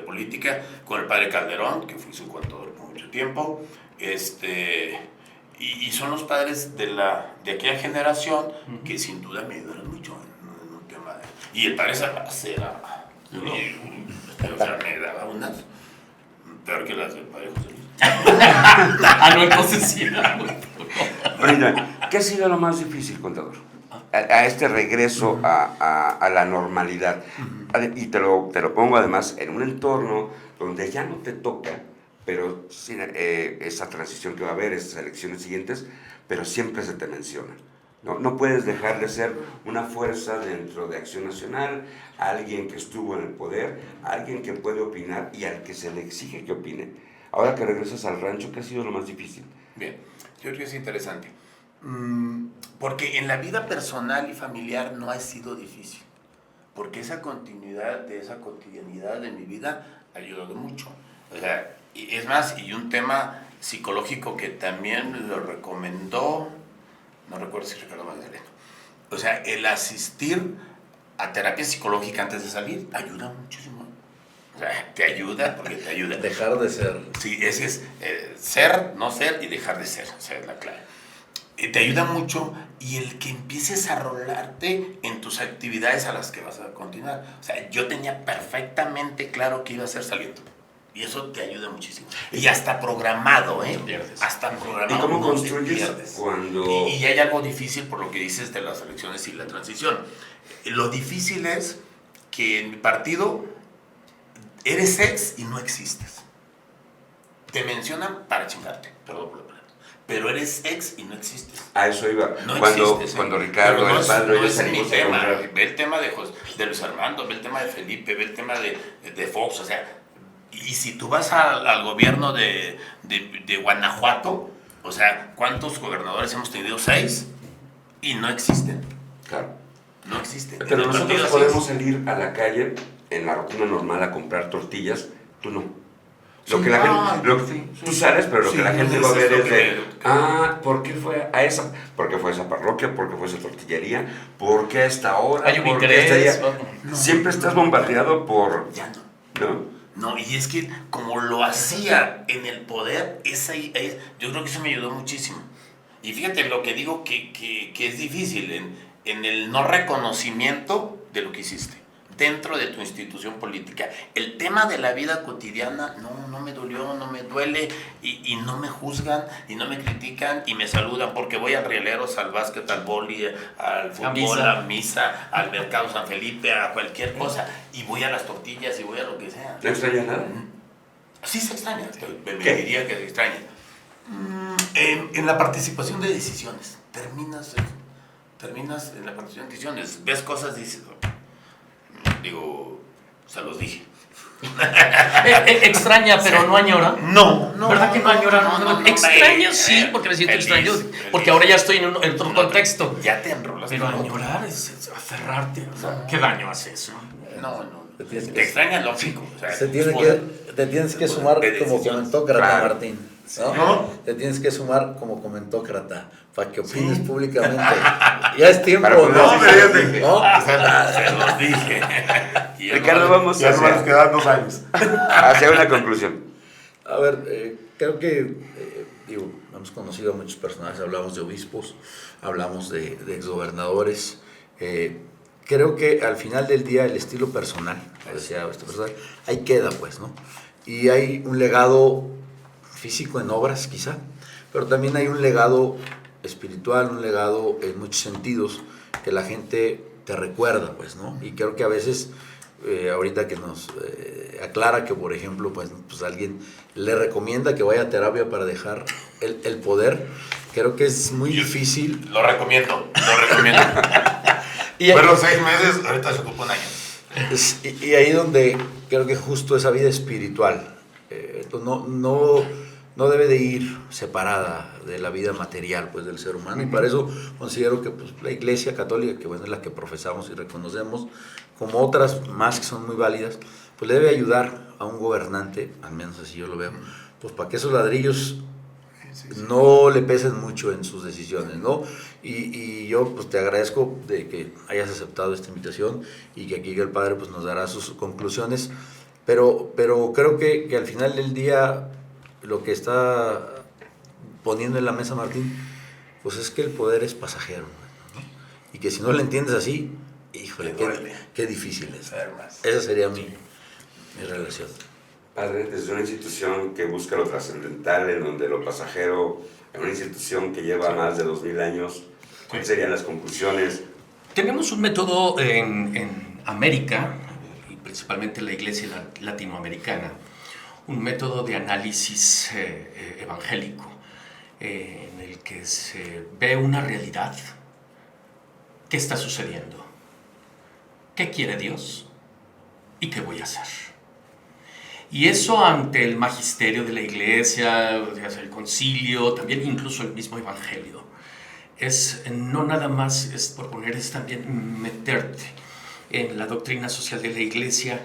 política, con el padre Calderón, que fui su contador por mucho tiempo, y son los padres de aquella generación que sin duda me ayudaron mucho en un tema de... Y el padre Sabás era... o sea, me daba unas peor que las del padre José Luis. No, entonces sí. Brenda, ¿qué ha sido lo más difícil, contador? A este regreso a la normalidad. Y te lo pongo además en un entorno donde ya no te toca, pero esa transición que va a haber, esas elecciones siguientes, pero siempre se te menciona. No puedes dejar de ser una fuerza dentro de Acción Nacional, alguien que estuvo en el poder, alguien que puede opinar y al que se le exige que opine. Ahora que regresas al rancho, ¿qué ha sido lo más difícil? Bien, yo creo que es interesante. Porque en la vida personal y familiar no ha sido difícil. Porque esa continuidad de esa cotidianidad de mi vida ha ayudado mucho. O sea, y es más, y un tema psicológico que también lo recomendó, no recuerdo si Ricardo Magdaleno. O sea, el asistir a terapia psicológica antes de salir ayuda muchísimo. O sea, te ayuda porque te ayuda. Dejar de ser. Sí, ese es ser, no ser y dejar de ser. O sea, es la clave. Te ayuda mucho y el que empieces a rolarte en tus actividades a las que vas a continuar. O sea, yo tenía perfectamente claro qué iba a hacer saliendo. Y eso te ayuda muchísimo. Y hasta programado, ¿eh? Hasta programado. ¿Y cómo no construyes cuando...? Y hay algo difícil por lo que dices de las elecciones y la transición. Lo difícil es que en mi partido eres ex y no existes. Te mencionan para chingarte, perdón por la palabra. Pero eres ex y no existes. A eso iba. No cuando, existes, cuando Ricardo, no el padre, no es mi salimos a tema. comprar. Ve el tema de Luis Armando, ve el tema de Felipe, ve el tema de Fox. O sea, y si tú vas al gobierno de Guanajuato, o sea, ¿cuántos gobernadores hemos tenido? 6 y no existen. Claro. No existen. Pero En el nosotros partido podemos sí. salir a la calle en la rutina normal a comprar tortillas, tú no. Lo Sí, que la no, gente, sí, tú sales, pero lo sí, que la gente eso va a es ver lo es de, que- ¿por qué fue a esa? ¿Por qué fue a esa parroquia? ¿Por qué fue a esa tortillería? ¿Por qué a esta hora? Hay un ¿Por qué interés. a esta día? Siempre estás bombardeado por... Ya no. ¿no? No, y es que como lo hacía en el poder, yo creo que eso me ayudó muchísimo. Y fíjate lo que digo que es difícil en el no reconocimiento de lo que hiciste dentro de tu institución política. El tema de la vida cotidiana no me dolió, no me duele y no me juzgan y no me critican y me saludan porque voy al Rieleros, al básquet, al vóley, al fútbol, a misa, al mercado San Felipe, a cualquier cosa y voy a las tortillas y voy a lo que sea. ¿No extrañas nada? Sí se extraña, me ¿Qué? diría que se extraña. En la participación de decisiones, terminas en la participación de decisiones, ves cosas y dices, se los dije. Extraña, pero no añora. No, ¿Verdad que no añora? no, Extraño sí, porque me siento extraño. Porque ahora ya estoy en otro contexto. Ya te enrolas. Pero añorar es aferrarte. O sea, ¿qué daño hace eso? No. Te extraña lógico. O sea, Te tienes que sumar como comentócrata, Claro. Martín. ¿No? Te tienes que sumar como comentócrata para que opines públicamente. Ya es tiempo, Para poder decir, ¿no? Se los dije. Y Ricardo, vamos ya no nos quedan 2 años. hacia una conclusión. A ver, creo que, hemos conocido a muchos personajes, hablamos de obispos, hablamos de exgobernadores. Creo que al final del día el estilo personal, lo decía esta persona, ahí queda pues, ¿no? Y hay un legado físico en obras quizá, pero también hay un legado espiritual, un legado en muchos sentidos que la gente te recuerda, pues, ¿no? Y creo que a veces, ahorita que nos aclara que, por ejemplo, pues alguien le recomienda que vaya a terapia para dejar el poder, creo que es muy difícil. Lo recomiendo. Y Fueron 6 meses, ahorita se ocupa 1 año. y ahí donde creo que justo esa vida espiritual no debe de ir separada de la vida material pues del ser humano, y para eso considero que pues, la Iglesia Católica, que bueno, es la que profesamos y reconocemos, como otras más que son muy válidas, pues le debe ayudar a un gobernante, al menos así yo lo veo, pues para que esos ladrillos no le pesen mucho en sus decisiones, ¿no? Y yo pues te agradezco de que hayas aceptado esta invitación y que aquí el padre pues nos dará sus conclusiones, pero creo que al final del día lo que está poniendo en la mesa Martín, pues es que el poder es pasajero, ¿no? Y que si no lo entiendes así, híjole, qué difícil es. Esa sería mi relación. Padre, desde una institución que busca lo trascendental, en donde lo pasajero, en una institución que lleva más de 2000 años, ¿cuáles serían las conclusiones? Tenemos un método en América, y principalmente en la iglesia latinoamericana, un método de análisis evangélico, en el que se ve una realidad. ¿Qué está sucediendo? ¿Qué quiere Dios? ¿Y qué voy a hacer? Y eso ante el magisterio de la iglesia, el concilio, también incluso el mismo evangelio. No nada más es por poner, es también meterte en la doctrina social de la iglesia.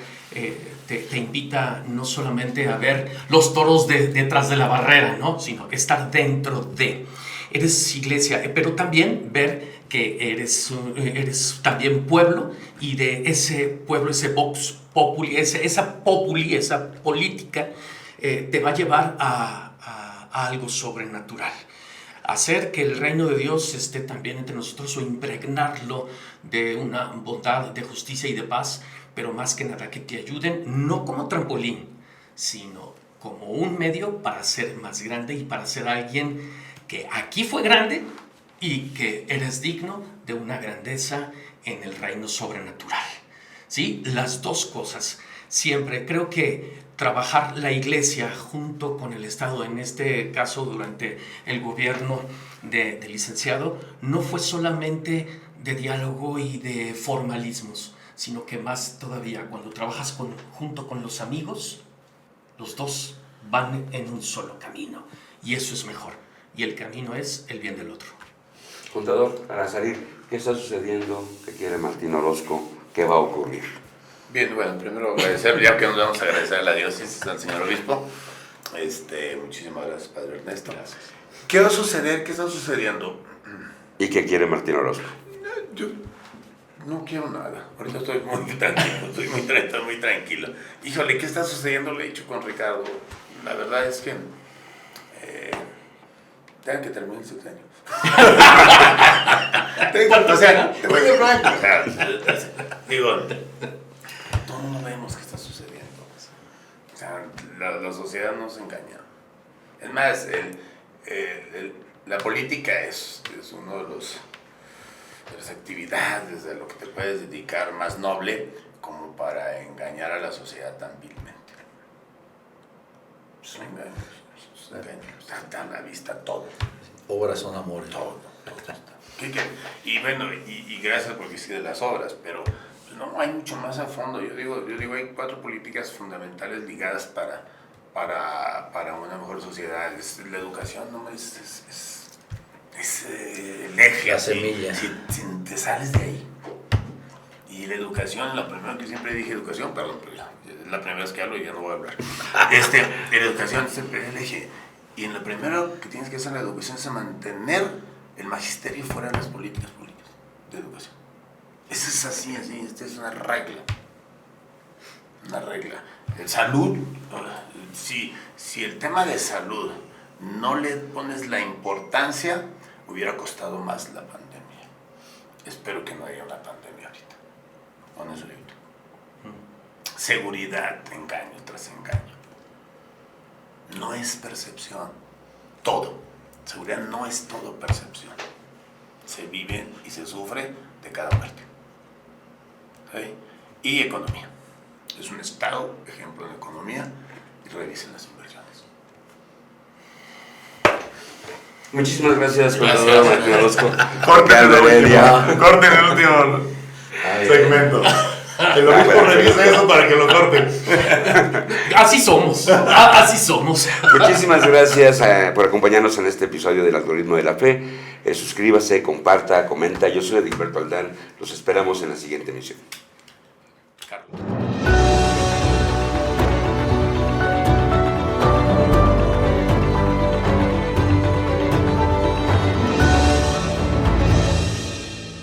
Te invita no solamente a ver los toros detrás de la barrera, ¿no? Sino estar dentro de. Eres iglesia, pero también ver que eres también pueblo, y de ese pueblo, ese vox populi, esa política te va a llevar a algo sobrenatural. Hacer que el reino de Dios esté también entre nosotros, o impregnarlo de una bondad, de justicia y de paz, pero más que nada que te ayuden, no como trampolín, sino como un medio para ser más grande y para ser alguien que aquí fue grande y que eres digno de una grandeza en el reino sobrenatural. ¿Sí? Las dos cosas. Siempre creo que trabajar la iglesia junto con el Estado, en este caso durante el gobierno del licenciado, no fue solamente de diálogo y de formalismos, sino que más todavía, cuando trabajas junto con los amigos, los dos van en un solo camino, y eso es mejor, y el camino es el bien del otro. Contador, para salir, ¿qué está sucediendo? ¿Qué quiere Martín Orozco? ¿Qué va a ocurrir? Bien, bueno, primero agradecer, ya que nos vamos a agradecer a la diócesis, al señor obispo. Muchísimas gracias, padre Ernesto. Gracias. ¿Qué va a suceder? ¿Qué está sucediendo? ¿Y qué quiere Martín Orozco? Yo no quiero nada. Ahorita estoy muy tranquilo, estoy muy tranquilo. Híjole, ¿qué está sucediendo? Le he dicho con Ricardo. La verdad es que tengan que terminar el sexenio. O sea, te voy a decir franco. O sea, digo, todo el mundo vemos qué está sucediendo. O sea, la sociedad nos engaña. Es más, la política es uno de las actividades de lo que te puedes dedicar más noble como para engañar a la sociedad tan vilmente. Es un engaño. Está a la vista todo. Obras son amores. Todo está. Y bueno, y gracias porque sí de las obras, pero pues no hay mucho más a fondo. Yo digo, hay 4 políticas fundamentales ligadas para una mejor sociedad. La educación no es el eje. La así. semilla. Si te sales de ahí. Y la educación, lo primero que siempre dije, educación, perdón, pero es la primera vez que hablo y ya no voy a hablar. La educación es el eje. Y en lo primero que tienes que hacer en la educación es mantener el magisterio fuera de las políticas públicas de educación. Eso es así, esta es una regla. Una regla. En salud, si el tema de salud no le pones la importancia, hubiera costado más la pandemia. Espero que no haya una pandemia ahorita. Con eso digo. Seguridad, engaño tras engaño. No es percepción. Todo. Seguridad no es todo percepción. Se vive y se sufre de cada muerte. ¿Sí? Y economía. Es un estado, ejemplo de economía, y revisen las inversiones. Muchísimas gracias, contador Martín Orozco. Corten el último segmento. El obispo revisa eso para que lo corten. Así somos, así somos. Muchísimas gracias por acompañarnos en este episodio del Algoritmo de la Fe. Suscríbase, comparta, comenta. Yo soy Edilberto Aldán. Los esperamos en la siguiente emisión. Carlos.